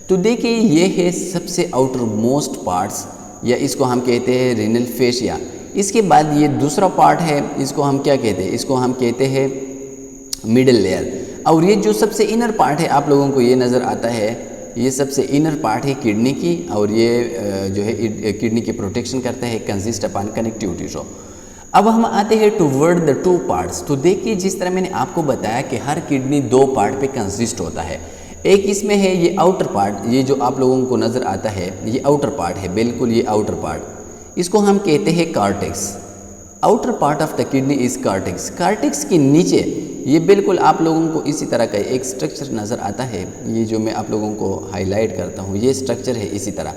तो देखिए ये है सबसे आउटर मोस्ट पार्ट्स, या इसको हम कहते हैं रीनल फेशिया। इसके बाद ये दूसरा पार्ट है, इसको हम क्या कहते हैं, इसको हम कहते हैं मिडिल लेयर। और ये जो सबसे इनर पार्ट है आप लोगों को ये नज़र आता है, ये सबसे इनर पार्ट है किडनी की, और ये जो है किडनी की प्रोटेक्शन करता है, कंसिस्ट अपॉन कनेक्टिव टिश्यू। अब हम आते हैं टुवर्ड द टू पार्ट्स। तो देखिए जिस तरह मैंने आपको बताया कि हर किडनी दो पार्ट पे कंसिस्ट होता है। एक इसमें है ये आउटर पार्ट, ये जो आप लोगों को नज़र आता है ये आउटर पार्ट है, बिल्कुल ये आउटर पार्ट, इसको हम कहते हैं cortex. Outer part of the kidney is cortex. Cortex के नीचे ये बिल्कुल आप लोगों को इसी तरह का एक स्ट्रक्चर नज़र आता है, ये जो मैं आप लोगों को हाईलाइट करता हूँ ये स्ट्रक्चर है इसी तरह,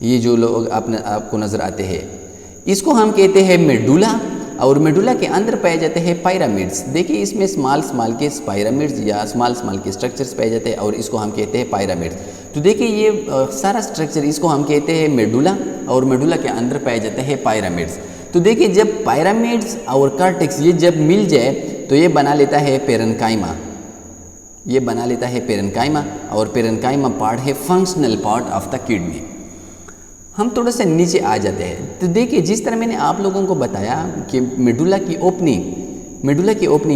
ये जो लोग आपको नज़र आते हैं इसको हम कहते हैं मेडुला, और मेडुला के अंदर पाए जाते हैं पायरामिड्स। देखिए इसमें स्मॉल स्मॉल के पायरामिड्स या स्मॉल स्मॉल के स्ट्रक्चर्स पाए जाते हैं, और इसको हम कहते हैं पायरामिड्स। तो देखिए ये सारा स्ट्रक्चर इसको हम कहते हैं मेडुला, और मेडुला के अंदर पाए जाते हैं पायरामिड्स। तो देखिए जब पायरामिड्स और कार्टेक्स ये जब मिल जाए तो ये बना लेता है पेरेन्काइमा, ये बना लेता है पेरेन्काइमा, और पेरेन्काइमा पार्ट है functional part of the kidney. हम थोड़ा सा नीचे आ जाते हैं। तो देखिए जिस तरह मैंने आप लोगों को बताया कि मेडुला की ओपनिंग,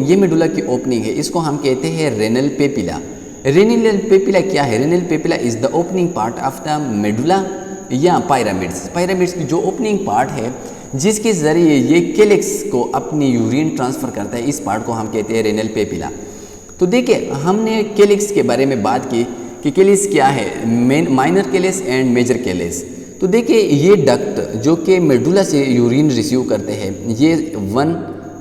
ये मेडुला की ओपनिंग है, इसको हम कहते हैं रेनल पेपिला। रेनल पेपिला क्या है? Renal papilla is the opening part of the medulla या पायरामिड्स। पायरामिड्स की जो ओपनिंग पार्ट है जिसके ज़रिए ये केलेक्स को अपनी यूरिन ट्रांसफ़र करता है, इस पार्ट को हम कहते हैं रेनल पेपिला। तो देखिए हमने केलेक्स के बारे में बात की कि केलेक्स क्या है, माइनर केलेस एंड मेजर केलेस। तो देखिए ये डक्ट जो कि मेडुला से यूरिन रिसीव करते हैं, ये 1,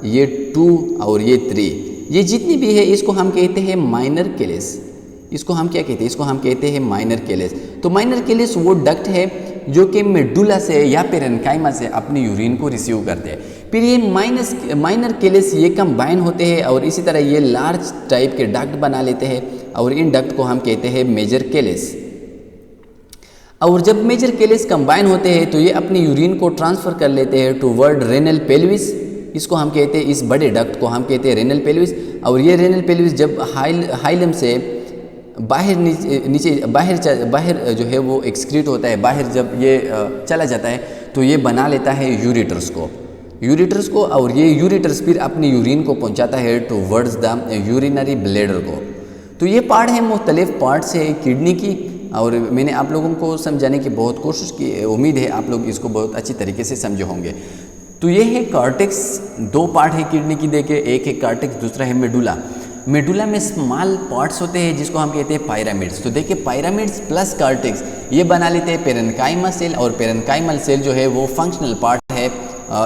ये 2 और ये 3, ये जितनी भी है इसको हम कहते हैं माइनर केलेस। इसको हम क्या कहते हैं? इसको हम कहते हैं माइनर केलेस। तो माइनर केलेस वो डक्ट है जो कि मेडुला से या पेरेन्काइमा से अपनी यूरिन को रिसीव करते हैं। फिर ये माइनर केलेस ये कंबाइन होते हैं और इसी तरह ये लार्ज टाइप के डक्ट बना लेते हैं, और इन डक्ट को हम कहते हैं मेजर केलेस। और जब मेजर केलेस कंबाइन होते हैं तो ये अपनी यूरिन को ट्रांसफ़र कर लेते हैं टुवर्ड रेनल पेल्विस। इसको हम कहते हैं, इस बड़े डक्ट को हम कहते हैं रेनल पेल्विस। और ये रेनल पेल्विस जब हाइलम से बाहर जो है वो एक्सक्रीट होता है, बाहर जब ये चला जाता है तो ये बना लेता है यूरेटर्स को, और ये यूरेटर्स फिर अपनी यूरिन को पहुंचाता है टुवर्ड्स द यूरिनरी ब्लेडर को। तो ये पार्ट है, मुख्तलिफ पार्ट्स है किडनी की, और मैंने आप लोगों को समझाने की बहुत कोशिश की, उम्मीद है आप लोग इसको बहुत अच्छी तरीके से समझे होंगे। तो ये है कार्टेक्स, 2 पार्ट है किडनी की, देखे एक है कार्टेक्स, दूसरा है मेडुला। मेडुला में स्मॉल पार्ट्स होते हैं जिसको हम कहते हैं पायरामिड्स। तो देखिए पायरामिड्स प्लस कार्टेक्स ये बना लेते हैं पेरेन्काइमा सेल, और पेरेन्काइमल सेल जो है वो फंक्शनल पार्ट है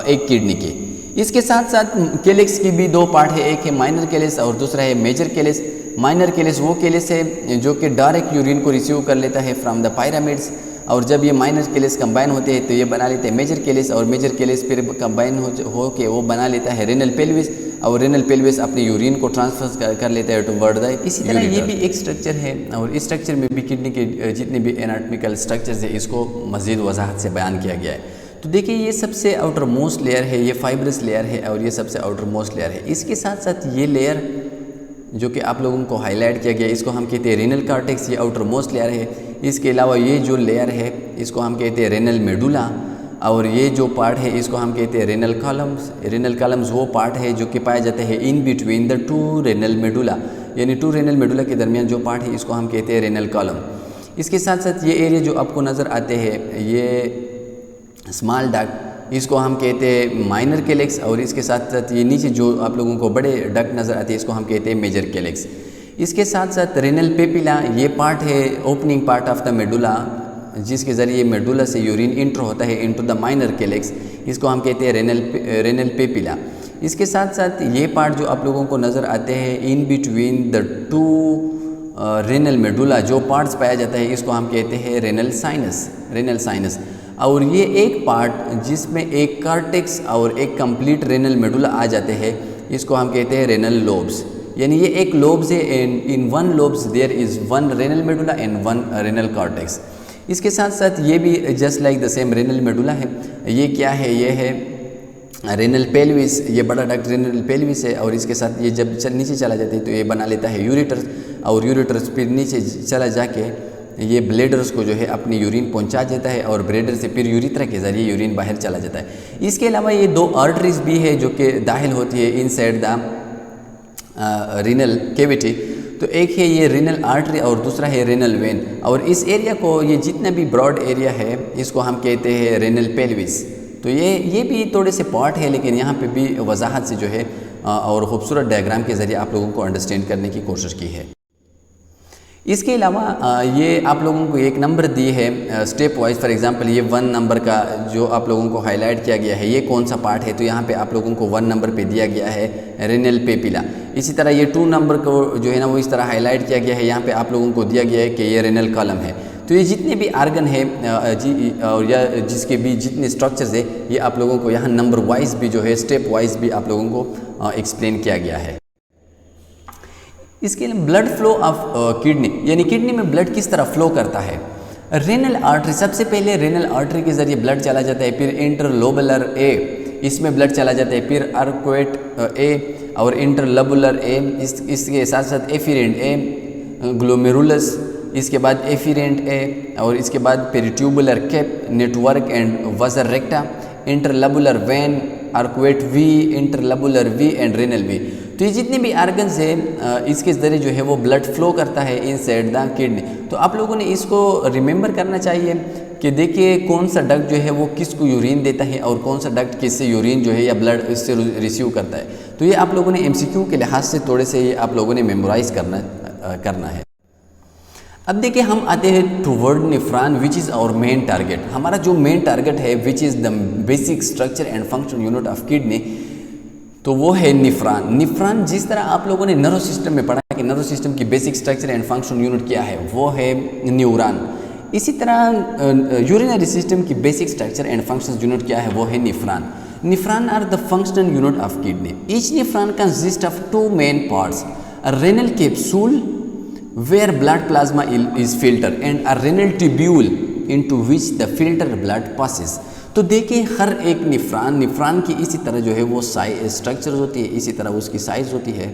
एक किडनी की। इसके साथ साथ केलेक्स की भी 2 पार्ट है, एक है माइनर केलेस और दूसरा है मेजर केलेस। माइनर केलेस वो केलेस है जो कि डायरेक्ट यूरिन को रिसीव कर लेता है फ्रॉम द पायरामिड्स, और जब ये माइनर केलेस कंबाइन होते हैं तो ये बना लेते हैं मेजर केलेस, और मेजर केलेस फिर कंबाइन हो के वो बना लेता है रेनल पेल्विस, और रेनल पेल्विस अपनी यूरिन को ट्रांसफर कर लेता है टुवर्ड द। इसी तरह ये भी एक स्ट्रक्चर है, और इस स्ट्रक्चर में भी किडनी के जितने भी एनाटॉमिकल स्ट्रक्चर्स है इसको मज़ीद वजाहत से बयान किया गया है। तो देखिए ये सबसे आउटर मोस्ट लेयर है, ये फाइब्रस लेयर है, और ये सबसे आउटर मोस्ट लेयर है। इसके साथ साथ ये लेयर जो कि आप लोगों को हाईलाइट किया गया इसको हम कहते हैं रेनल कार्टेक्स, ये आउटर मोस्ट लेयर है। इसके अलावा ये जो लेयर है इसको हम कहते हैं रेनल मेडुला, और ये जो पार्ट है इसको हम कहते हैं रेनल कॉलम्स। रेनल कॉलम्स वो पार्ट है जो कि पाया जाता है in between the 2 renal medulla, यानी 2 रेनल मेडुला के दरमियान जो पार्ट है इसको हम कहते हैं रेनल कॉलम। इसके साथ साथ ये एरिया जो आपको नज़र आते हैं ये स्मॉल डक्ट, इसको हम कहते हैं माइनर केलेक्स, और इसके साथ साथ ये नीचे जो आप लोगों को बड़े डक्ट नज़र आते हैं इसको हम कहते हैं मेजर केलेक्स। इसके साथ साथ रेनल पेपिला, ये पार्ट है opening part of the medulla, जिसके ज़रिए मेडुला से यूरिन इंटर होता है इनटू द माइनर कैलेक्स, इसको हम कहते हैं रेनल पेपिला। इसके साथ साथ ये पार्ट जो आप लोगों को नज़र आते हैं इन between the two renal medulla, जो पार्ट्स पाया जाता है इसको हम कहते हैं रेनल साइनस। और ये एक पार्ट जिसमें एक कार्टेक्स और एक कंप्लीट रेनल मेडुला आ जाते हैं, इसको हम कहते हैं रेनल लोब्स। यानी ये एक लोब्स है, in one lobes there is one renal medulla and one renal cortex. इसके साथ साथ ये भी just like the same renal medulla है। ये क्या है, ये है रेनल पेल्विस, ये बड़ा डक्ट रेनल पेल्विस है। और इसके साथ ये जब नीचे चला जाता है तो ये बना लेता है यूरेटर्स, और यूरेटर्स फिर नीचे चला जाके ये ब्लेडर्स को जो है अपनी यूरिन पहुंचा देता है, और ब्लेडर से फिर यूरिथ्रा के ज़रिए यूरिन बाहर चला जाता है। इसके अलावा ये दो आर्टरीज भी है जो कि दाखिल होती है इनसाइड द रीनल कैविटी। तो एक है ये रेनल आर्टरी और दूसरा है रेनल वेन। और इस एरिया को, ये जितना भी ब्रॉड एरिया है, इसको हम कहते हैं रेनल पेल्विस। तो ये भी थोड़े से पार्ट है, लेकिन यहाँ पे भी वजाहत से जो है और ख़ूबसूरत डायग्राम के ज़रिए आप लोगों को अंडरस्टैंड करने की कोशिश की है। इसके अलावा ये आप लोगों को एक नंबर दिए है स्टेप वाइज। फॉर एग्जांपल ये 1 नंबर का जो आप लोगों को हाईलाइट किया गया है, ये कौन सा पार्ट है, तो यहाँ पे आप लोगों को 1 नंबर पे दिया गया है रेनल पेपिला। इसी तरह ये 2 नंबर को जो है ना वो इस तरह हाईलाइट किया गया है, यहाँ पे आप लोगों को दिया गया है कि ये रेनल कॉलम है। तो ये जितने भी आर्गन है और या जिसके भी जितने स्ट्रक्चर्स है, ये आप लोगों को यहाँ नंबर वाइज भी जो है स्टेप वाइज भी आप लोगों को एक्सप्लेन किया गया है। इसके लिए ब्लड फ्लो ऑफ किडनी, यानी किडनी में ब्लड किस तरह फ्लो करता है। रेनल आर्टरी, सबसे पहले रेनल आर्टरी के जरिए ब्लड चला जाता है, फिर इंटरलोबुलर ए, इसमें ब्लड चला जाता है, फिर आर्क्वेट ए और इंटरलोबुलर ए, इसके साथ साथ एफिरेंट ए, ग्लोमेरुलस, इसके बाद एफिरेंट ए, और इसके बाद peritubular cap, network and vasa recta, interlobular vein, arcuate V, interlobular V and renal V. तो ये जितने भी आर्गन्स हैं इसके ज़रिए जो है वो ब्लड फ्लो करता है इनसाइड द किडनी। तो आप लोगों ने इसको रिमेंबर करना चाहिए कि देखिए कौन सा डक्ट जो है वो किसको यूरिन देता है और कौन सा डक्ट किससे यूरिन जो है या ब्लड इससे रिसीव करता है। तो ये आप लोगों ने MCQ के लिहाज से थोड़े से ये आप लोगों ने मेमोराइज़ करना है। अब देखिए हम आते हैं toward nephron which is our main target. हमारा जो मेन टारगेट है which is the basic structure and function unit of kidney, तो वो है नेफ्रॉन। नेफ्रॉन जिस तरह आप लोगों ने नर्व सिस्टम में पढ़ा कि नर्व सिस्टम की basic structure and function unit क्या है, वो है न्यूरॉन। इसी तरह यूरिनरी सिस्टम की basic structure and function unit क्या है, वो है nephron. Nephron are the functional unit of kidney. Each nephron consist of 2 main parts, a renal capsule where blood plasma is filtered and a renal tubule into which the filtered blood passes। तो देखिए हर एक निफ्रान की इसी तरह जो है वो structure होती है, इसी तरह उसकी साइज होती है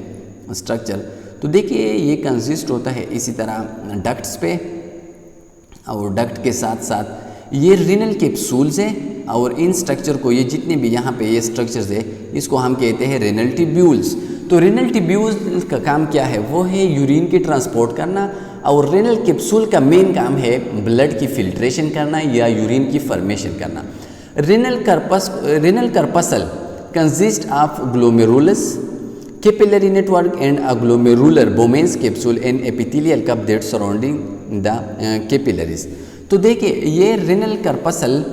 स्ट्रक्चर। तो देखिए ये कंसिस्ट होता है इसी तरह डक्ट्स पे, और डक्ट के साथ साथ ये रेनल कैप्सूल्स है, और इन स्ट्रक्चर को, ये जितने भी यहाँ पे ये स्ट्रक्चर्स है, इसको हम कहते हैं रेनल ट्यूब्यूल्स। तो रेनल ट्यूब्यूल्स का काम क्या है, वो है यूरिन की ट्रांसपोर्ट करना, और रेनल कैप्सूल का मेन काम है ब्लड की फिल्ट्रेशन करना या यूरिन की फॉर्मेशन करना। Renal corpuscle consist of glomerulus, capillary network and a glomerular Bowman's capsule and epithelial cup that surrounding the capillaries. तो देखिए ये रेनल कर्पसल,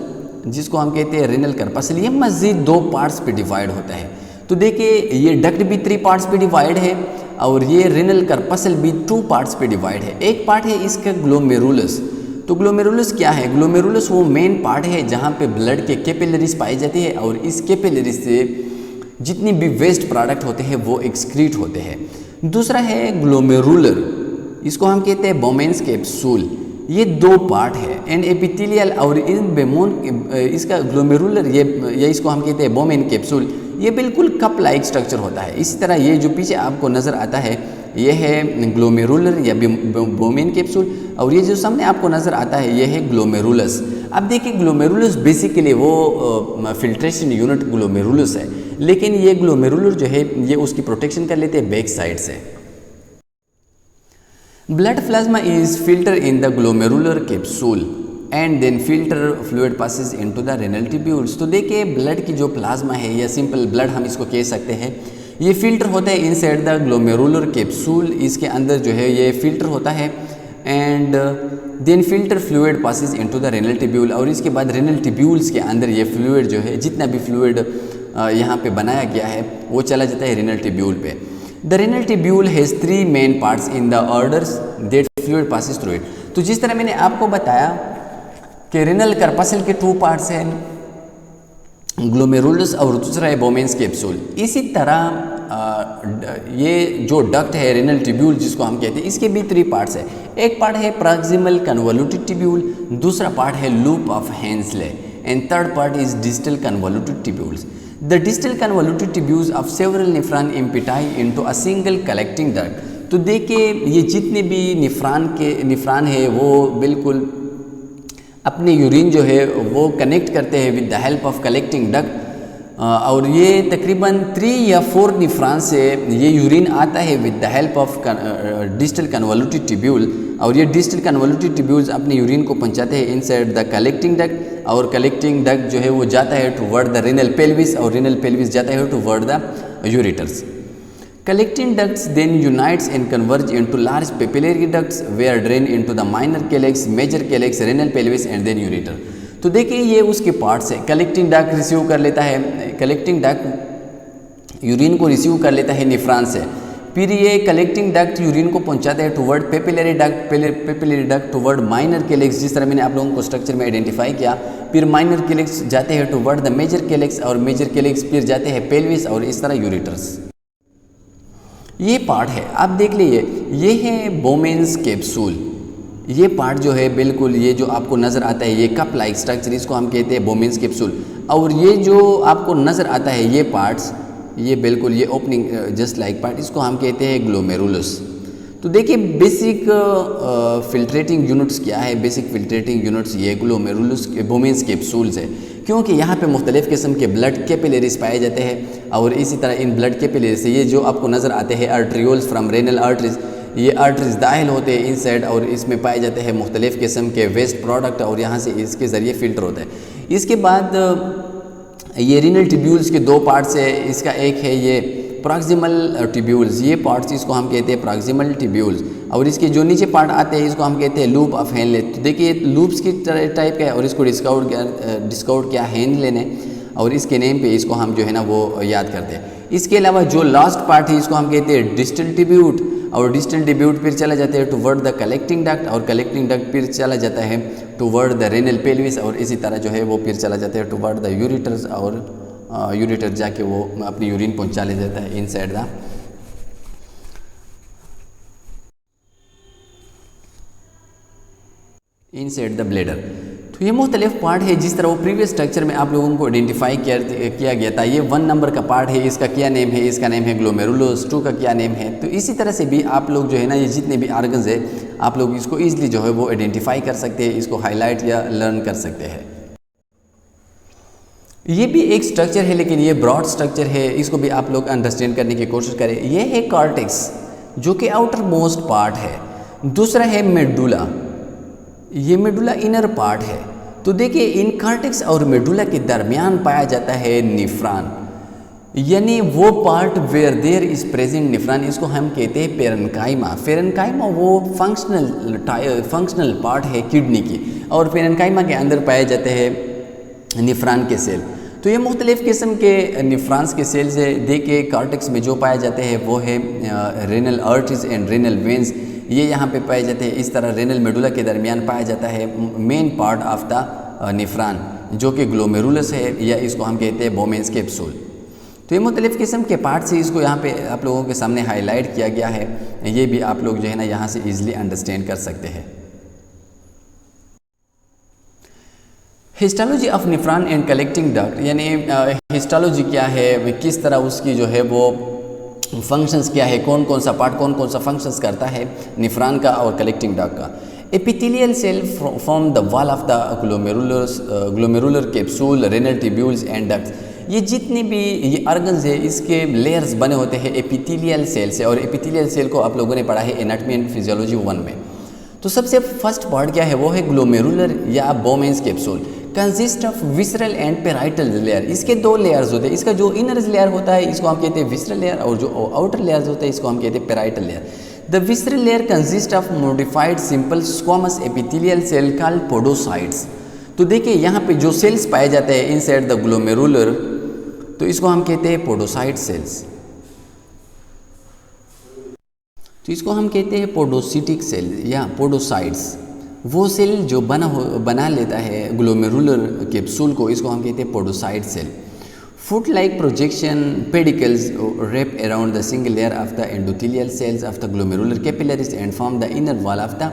जिसको हम कहते हैं रेनल कर्पसल, ये मज़ीद 2 पार्ट्स पे डिवाइड होता है। तो देखिए ये डक्ट भी 3 पार्ट्स पे डिवाइड है, और ये रेनल कर्पसल भी 2 पार्ट्स पे डिवाइड है। एक पार्ट है इसका ग्लोमेरुलस। तो ग्लोमेरुलस क्या है, ग्लोमेरुलस वो मेन पार्ट है जहाँ पे ब्लड के कैपिलरीज पाई जाती है, और इस कैपिलरीज से जितनी भी वेस्ट प्रोडक्ट होते हैं वो एक्सक्रीट होते हैं। दूसरा है ग्लोमेरुलर, इसको हम कहते हैं बोमेंस कैप्सूल। ये 2 पार्ट है, एंड एपिथेलियल और इन बेमोन, इसका ग्लोमेरुलर ये इसको हम कहते हैं बोमेन कैप्सूल, ये बिल्कुल कप लाइक स्ट्रक्चर होता है। इसी तरह ये जो पीछे आपको नज़र आता है ये है ग्लोमेरुलर या बोमेन कैप्सूल, और ये जो सामने आपको नज़र आता है ये है ग्लोमेरुलस। अब देखिए ग्लोमेरुलस बेसिकली वो फिल्ट्रेशन यूनिट ग्लोमेरुलस है, लेकिन ये ग्लोमेरुलर जो है ये उसकी प्रोटेक्शन कर लेते हैं बैक साइड से। Blood plasma is filter in the glomerular capsule and then filter fluid passes into the renal tubules. तो देखिए ब्लड की जो प्लाज्मा है या सिंपल ब्लड हम इसको कह सकते हैं, ये फिल्टर होता है इनसाइड द ग्लोमेरुलर कैप्सूल, इसके अंदर जो है ये फिल्टर होता है and then filter fluid passes into the renal tubule, और इसके बाद रेनल ट्यूब्यूल्स के अंदर ये फ्लूइड जो है जितना भी फ्लूइड यहाँ पे बनाया गया है वो चला जाता है रेनल ट्यूब्यूल पे। The renal tubule has 3 main parts in the orders that fluid passes through it. तो जिस तरह मैंने आपको बताया कि रेनल कर्पसल के 2 पार्ट्स हैं, ग्लोमेरुलस और दूसरा है बोमेन्स कैप्सूल। इसी तरह ये जो डक्ट है रेनल ट्यूब्यूल जिसको हम कहते हैं, इसके भी 3 पार्ट्स है। एक पार्ट है प्रॉक्सिमल कन्वोल्यूटेड ट्यूब्यूल, दूसरा पार्ट है loop of Henle and third part is distal convoluted tubules. The distal convoluted tubules of several nephron empty into a single collecting duct. तो देखिए ये जितने भी नेफ्रॉन है वो बिल्कुल अपने यूरिन जो है वो कनेक्ट करते हैं with the help of collecting duct, और ये तकरीबन 3 या 4 नेफ्रॉन से ये यूरिन आता है with the help of distal convoluted tubule, और ये डिस्टल कन्वोल्यूटेड ट्यूब्यूल्स अपने यूरिन को पहुंचाते हैं इनसाइड द कलेक्टिंग डक्ट, और कलेक्टिंग डक्ट जो है वो जाता है टुवर्ड द रेनल पेल्विस, और रेनल पेल्विस जाता है toward the ureters. Collecting ducts then unites and converge into large papillary ducts where drain into the minor calyx, major calyx, renal pelvis and then ureter। तो देखिए ये उसके parts है। Collecting duct receive कर लेता है, कलेक्टिंग डक्ट यूरिन को receive कर लेता है नेफ्रॉन से, फिर ये कलेक्टिंग डक्ट यूरिन को पहुंचाता है toward papillary duct toward minor calyx, जिस तरह मैंने आप लोगों को स्ट्रक्चर में आइडेंटिफाई किया। फिर माइनर कैलिक्स जाते हैं टुवर्ड द मेजर कैलिक्स, और मेजर कैलिक्स फिर जाते हैं पेल्विस, और इस तरह यूरेटर्स। ये पार्ट है, आप देख लीजिए, ये है बोमेन्स कैप्सूल। ये पार्ट जो है बिल्कुल ये जो आपको नज़र आता है ये कप लाइक स्ट्रक्चर, इसको हम कहते हैं बोमेन्स कैप्सूल। और ये जो आपको नज़र आता है ये पार्ट्स, ये बिल्कुल ये ओपनिंग जस्ट लाइक पार्ट, इसको हम कहते हैं ग्लोमेरुलस। तो देखिए बेसिक फिल्ट्रेटिंग यूनिट्स क्या है, बेसिक फिल्ट्रेटिंग यूनिट्स ये ग्लोमेरुलस बोमेन्स कैप्सूल्स है, क्योंकि यहाँ पे मुख्तलिफ़ किस्म के ब्लड कैपिलरीज पाए जाते हैं, और इसी तरह इन ब्लड कैपिलरी से ये जो आपको नज़र आते हैं आर्ट्रियोल्स फ्रॉम रेनल आर्टरीज, ये आर्टरीज दाखिल होते हैं इनसाइड, और इसमें पाए जाते हैं मुख्तलिफ़ किस्म के वेस्ट प्रोडक्ट, और यहाँ से इसके ज़रिए फ़िल्टर होता है। इसके बाद ये रेनल ट्यूब्यूल्स के 2 पार्ट्स है, इसका एक है ये प्रॉक्सिमल ट्यूब्यूल्स, ये पार्ट्स इसको हम कहते हैं प्रॉक्सिमल ट्यूब्यूल्स, और इसके जो नीचे पार्ट आते हैं इसको हम कहते हैं लूप ऑफ हेनले। तो देखिए लूप्स की टाइप का है, और इसको डिस्काउट किया हेनले ने, और इसके नेम पे इसको हम जो है ना वो याद करते हैं। इसके अलावा जो लास्ट पार्ट है इसको हम कहते हैं डिस्टल ट्यूब्यूट, और डिस्टल ट्यूब्यूट फिर चला जाता है टुवर्ड द कलेक्टिंग डक्ट, और कलेक्टिंग डक्ट फिर चला जाता है टुवर्ड द रेनल पेल्विस, और इसी तरह जो है वो फिर चला जाता है टुवर्ड द यूरेटर्स, और यूरेटर जाके वो अपनी यूरिन पहुंचा ले जाता है इनसाइड द ब्लेडर। तो ये मुख्तलिफ पार्ट है, जिस तरह वो प्रीवियस स्ट्रक्चर में आप लोगों को आइडेंटिफाई किया गया था। ये 1 नंबर का पार्ट है, इसका क्या नेम है, इसका नेम है ग्लोमेरुलस, 2 का क्या नेम है। तो इसी तरह से भी आप लोग जो है ना ये जितने भी आर्गन्स है आप लोग इसको ईजिली जो है वो आइडेंटिफाई कर सकते हैं, इसको हाईलाइट या लर्न कर सकते हैं। ये भी एक स्ट्रक्चर है, लेकिन ये ब्रॉड स्ट्रक्चर है, इसको भी आप लोग अंडरस्टैंड करने की कोशिश करें। ये है कॉर्टेक्स जो कि आउटर मोस्ट पार्ट है, दूसरा है मेडुला, ये मेडुला इनर पार्ट है। तो देखिए इन कॉर्टेक्स और मेडुला के दरमियान पाया जाता है नेफ्रॉन, यानी वो part where there is present nephron, इसको हम कहते हैं पेरेन्काइमा। पेरेन्काइमा वो फंक्शनल पार्ट है किडनी की, और पेरेन्काइमा के अंदर पाए जाते हैं नेफ्रॉन के सेल। तो ये मुख्तलिफ़ किस्म के नेफ्रॉन्स के सेल्स है। देखिए कॉर्टेक्स में जो पाए जाते हैं वो है renal arteries and renal veins, ये यहाँ पे पाए जाते हैं। इस तरह रेनल मेडुला के दरमियान पाया जाता है main part of the nephron जो कि ग्लोमेरुलस है, या इसको हम कहते हैं बोमेन्स कैप्सूल। तो ये मुख्तलिफ़ किस्म के पार्ट से इसको यहाँ पे आप लोगों के सामने हाईलाइट किया गया है, ये भी आप लोग जो है ना यहाँ से ईजिली अंडरस्टैंड कर सकते हैं। Histology of nephron and collecting duct, यानी हिस्टोलॉजी क्या है, किस तरह उसकी जो है वो फंक्शंस क्या है, कौन कौन सा पार्ट कौन कौन सा फंक्शंस करता है नेफ्रॉन का और कलेक्टिंग डक्ट का। Epithelial cell from the wall of the glomerular capsule, renal tubules and ducts, ये जितने भी ये ऑर्गन्स है इसके लेयर्स बने होते हैं एपिथेलियल सेल से, और एपिथेलियल सेल को आप लोगों ने पढ़ा है एनाटॉमी एंड फिजियोलॉजी 1 में। तो सबसे फर्स्ट पार्ट क्या है, वो है ग्लोमेरुलर या Bowman's capsule. Consist of visceral and parietal layer. इसके दो लेयर्स होते हैं। इसका जो इनर लेयर होता है इसको हम कहते हैं विसरल लेयर, और जो आउटर लेयर्स होते हैं इसको हम कहते हैं parietal layer. The visceral layer consist of modified simple squamous epithelial cell called podocytes. तो देखिए यहाँ पे जो सेल्स पाए जाते हैं इनसाइड द ग्लोमेरुलर, तो इसको हम कहते हैं पोडोसाइट सेल्स। तो इसको हम कहते हैं पोडोसिटिक सेल या पोडोसाइट्स। वो सेल जो बना लेता है ग्लोमेरुलर कैप्सूल को, इसको हम कहते हैं podocyte cell. Foot like projection pedicels wrap around the single layer of the endothelial cells of the glomerular capillaries and form the inner wall of the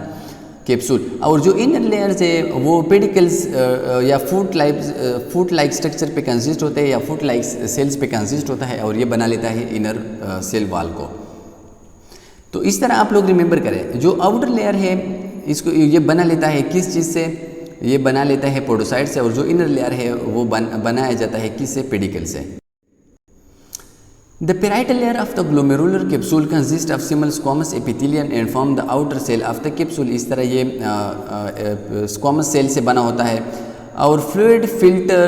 capsule. और जो इनर लेयर्स है वो pedicels या फुट लाइक स्ट्रक्चर पे consist होते हैं या foot like sales पे कंसिस्ट होता है, और ये बना लेता है इनर सेल वॉल को। तो इस तरह आप लोग रिमेंबर करें, जो आउटर लेयर है इसको ये बना लेता है किस चीज़ से, ये बना लेता है पोडोसाइट से, और जो इनर लेयर है वो बनाया जाता है किससे, पेडिकल से। The parietal layer of the glomerular capsule consists of simple squamous epithelium and form the outer cell of the capsule। इस तरह ये squamous cell से बना होता है, और fluid filter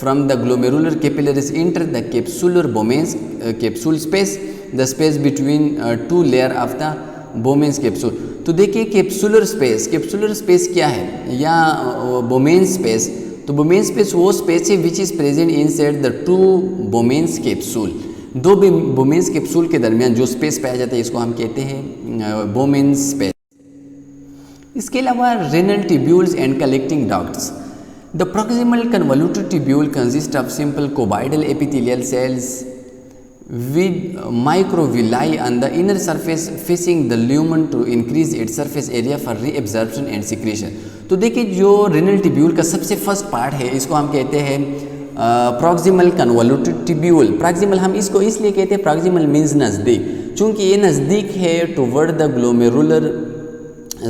from the glomerular capillaries enter the capsular Bowman's capsule space, the space between two layer of the Bowman's capsule। तो देखिए कैप्सुलर स्पेस क्या है, या Bowman's स्पेस। तो Bowman's स्पेस वो स्पेस है which is present inside the two Bowman's capsule. दो Bowman's capsule के दरमियान जो स्पेस पाया जाता है इसको हम कहते हैं Bowman's स्पेस। इसके अलावा renal tubules and collecting ducts. The proximal convoluted tubule consist of simple cuboidal epithelial cells with microvilli on the inner surface facing the lumen to increase its surface area for reabsorption and secretion। तो देखिए जो renal tubule का सबसे first part है इसको हम कहते हैं प्रॉक्सिमल कन्वोल्यूटेड ट्यूब्यूल। प्रॉक्सिमल हम इसको इसलिए कहते हैं, प्रॉक्सिमल मीन्स नज़दीक, चूँकि ये नज़दीक है टुवर्ड द ग्लोमेरुलर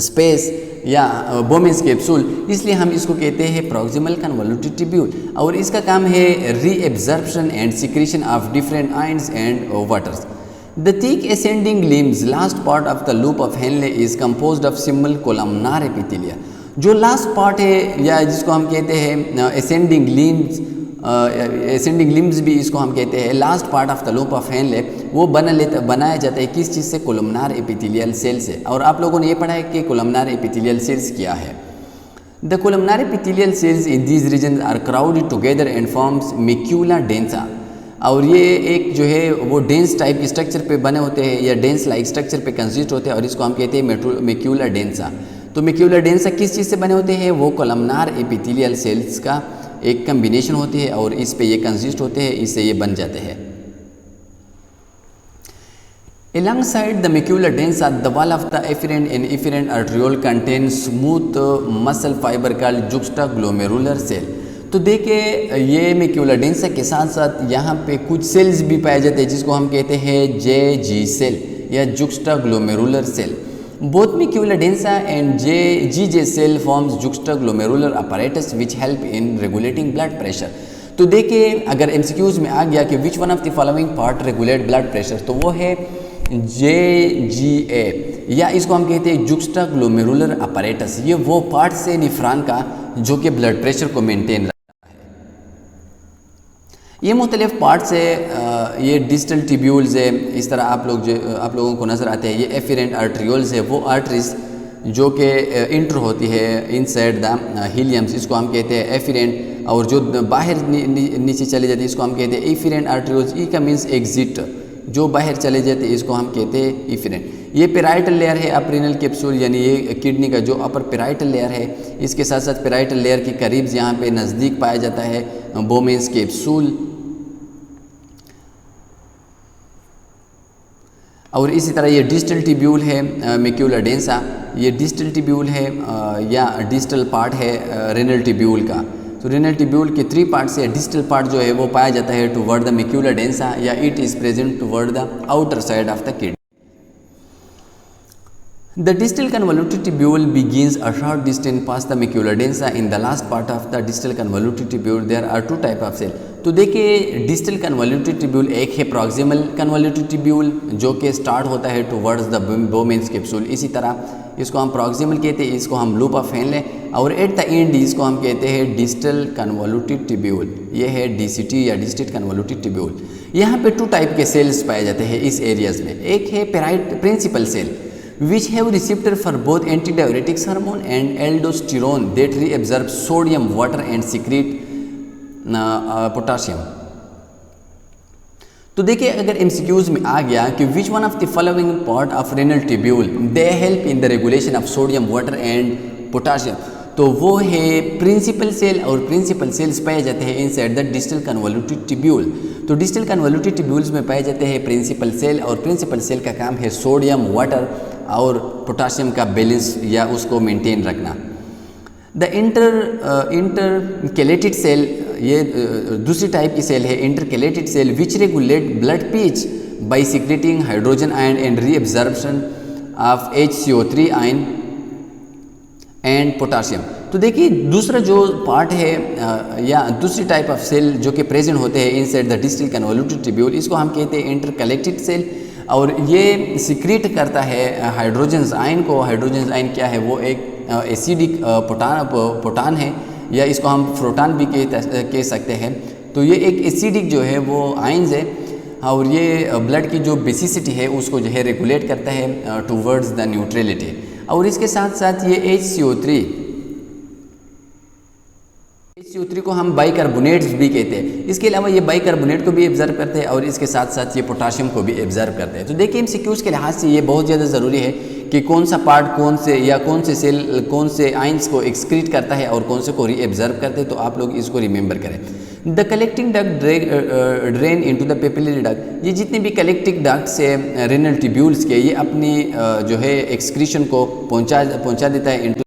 स्पेस या Bowman's कैप्सूल, इसलिए हम इसको कहते हैं प्रॉक्सिमल कन्वोल्यूटेड ट्यूब्यूल। और इसका काम है reabsorption and secretion of different ions and waters. The thick ascending limbs last part of the loop of Henle is composed of simple columnar epithelia. जो लास्ट पार्ट है या जिसको हम कहते हैं असेंडिंग लिम्स भी इसको हम कहते हैं, last part of the loop of Henle, वो बनाया जाता है किस चीज़ से, कोलमनार एपिथेलियल सेल से। और आप लोगों ने ये पढ़ा है कि कोलमनार एपिथेलियल सेल्स क्या है। The columnar epithelial cells in these region are crowded together and forms macula densa. और ये एक जो है वो डेंस टाइप स्ट्रक्चर पे बने होते हैं या डेंस लाइक स्ट्रक्चर पे कंसिस्ट होते हैं, और इसको हम कहते हैं मेक्यूला डेंसा। तो मेक्यूला डेंसा किस चीज़ से बने होते हैं, वो कोलमनार एपिथेलियल सेल्स का एक कम्बिनेशन होती है, और इस पे ये कंसिस्ट होते हैं, इससे ये बन जाते हैं। Alongside the macula densa, the wall of the efferent and efferent arteriole contains smooth muscle fiber called juxtaglomerular cell। तो देखिए ये मेक्यूला डेंसा के साथ साथ यहाँ पे कुछ सेल्स भी पाए जाते हैं जिसको हम कहते हैं JG सेल या जुक्स्टाग्लोमेरुलर cell. Both macula densa and GJ cell forms juxtaglomerular apparatus which help in regulating blood pressure। तो देखिए अगर MCQs में आ गया कि which one of the following part regulate blood pressure, तो वो है JGA, या इसको हम कहते हैं जुक्स्टाग्लोमेरुलर apparatus। ये वो पार्ट से निफ्रान का जो कि ब्लड प्रेशर को मेंटेन रखता है। ये मुख्तलिफ पार्ट्स है, ये डिस्टल ट्यूब्यूल्स है, इस तरह आप लोगों को नज़र आते हैं। ये एफिरेंट आर्ट्रियोल्स है, वो आर्टरीज जो कि इंटर होती है इनसाइड द हीलियम्स, इसको हम कहते हैं एफिरेंट। और जो बाहर नीचे चले जाती है इसको हम कहते हैं इफिरेंट आर्ट्रियोल्स। ई का मीन्स एग्जिट, जो बाहर चले जाते हैं इसको हम कहते हैं इफिरेंट। ये पेराइटल लेयर है अपर रीनल कैप्सूल, यानी ये किडनी का जो अपर पेराइटल लेयर है, इसके साथ साथ पेराइटल लेयर के करीब यहाँ पे नज़दीक पाया जाता है Bowman's कैप्सूल। और इसी तरह ये डिस्टल ट्यूब्यूल है मेक्यूला डेंसा, ये डिस्टल ट्यूब्यूल है या डिस्टल पार्ट है रेनल ट्यूब्यूल का। तो रेनल ट्यूब्यूल के 3 पार्ट से डिस्टल पार्ट जो है वो पाया जाता है टुवर्ड द मेक्यूला डेंसा, या it is present toward the outer side of the kidney. The distal convoluted tubule begins a short distance past the macula densa in the last part of the distal convoluted tubule. There are 2 types of cell. तो देखिए distal कन्वोल्यूटिव tubule एक है proximal कन्वोल्यूटिव tubule जो कि start होता है towards the बोमेंस capsule. इसी तरह इसको हम प्रॉक्सिमल कहते हैं, इसको हम लूप ऑफ हेनले, और एट द एंड इसको हम कहते हैं डिस्टल कन्वोल्यूटिव ट्यूब्यूल। ये है डीसीटी या डिस्टल कन्वोल्यूटिव ट्यूब्यूल। यहाँ पे 2 टाइप के सेल्स पाए जाते हैं इस एरियाज में। एक है principal cell which have receptor for both antidiuretics hormone and aldosterone that reabsorb sodium, water and secrete potassium। तो देखिए अगर MCQs में आ गया कि which one of the following part of renal tubule they help in the regulation of sodium, water and potassium, तो वो है प्रिंसिपल सेल, और प्रिंसिपल सेल्स पाए जाते हैं इनसाइड द डिस्टल कन्वोल्यूटिव ट्यूब्यूल। तो डिस्टल कन्वोल्यूटिव ट्यूब्यूल्स में पाए जाते हैं प्रिंसिपल सेल, और प्रिंसिपल सेल का काम है सोडियम, वाटर और पोटासियम का बैलेंस या उसको मेंटेन रखना। द इंटरकैलेटेड सेल, ये दूसरी टाइप की सेल है intercalated cell, which regulate blood pH by secreting hydrogen ion and reabsorption of HCO3 ion and potassium. तो देखिए दूसरा जो पार्ट है या दूसरी टाइप ऑफ सेल जो कि प्रेजेंट होते हैं इनसाइड द डिस्टल कन्वोल्यूटिव ट्यूब्यूल, इसको हम कहते हैं इंटरकलेक्टेड सेल, और ये सिक्रीट करता है हाइड्रोजन आयन को। हाइड्रोजन आयन क्या है, वो एक एसिडिक प्रोटॉन है, या इसको हम प्रोटॉन भी कह सकते हैं। तो ये एक एसिडिक जो है वो आयन्स है, और ये ब्लड की जो बेसिसिटी है उसको जो है रेगुलेट करता है टूवर्ड्स द न्यूट्रलिटी। और इसके साथ साथ ये HCO3 को हम बाइकार्बोनेट्स भी कहते हैं। इसके अलावा ये बाइकार्बोनेट को भी एब्जर्व करते हैं, और इसके साथ साथ ये पोटाशियम को भी एब्जर्व करते हैं। तो देखिए MCQs के लिहाज से ये बहुत ज़्यादा ज़रूरी है कि कौन सा पार्ट कौन से या कौन से सेल कौन से आयंस को एक्सक्रीट करता है और कौन से को रीएब्जर्व करते हैं। तो आप लोग इसको रिमेंबर करें। The collecting duct drain into the papillary duct, ये जितने भी कलेक्टिंग डक्ट्स है रेनल ट्यूब्यूल्स के, ये अपनी जो है एक्सक्रीशन को पहुंचा देता है इनटू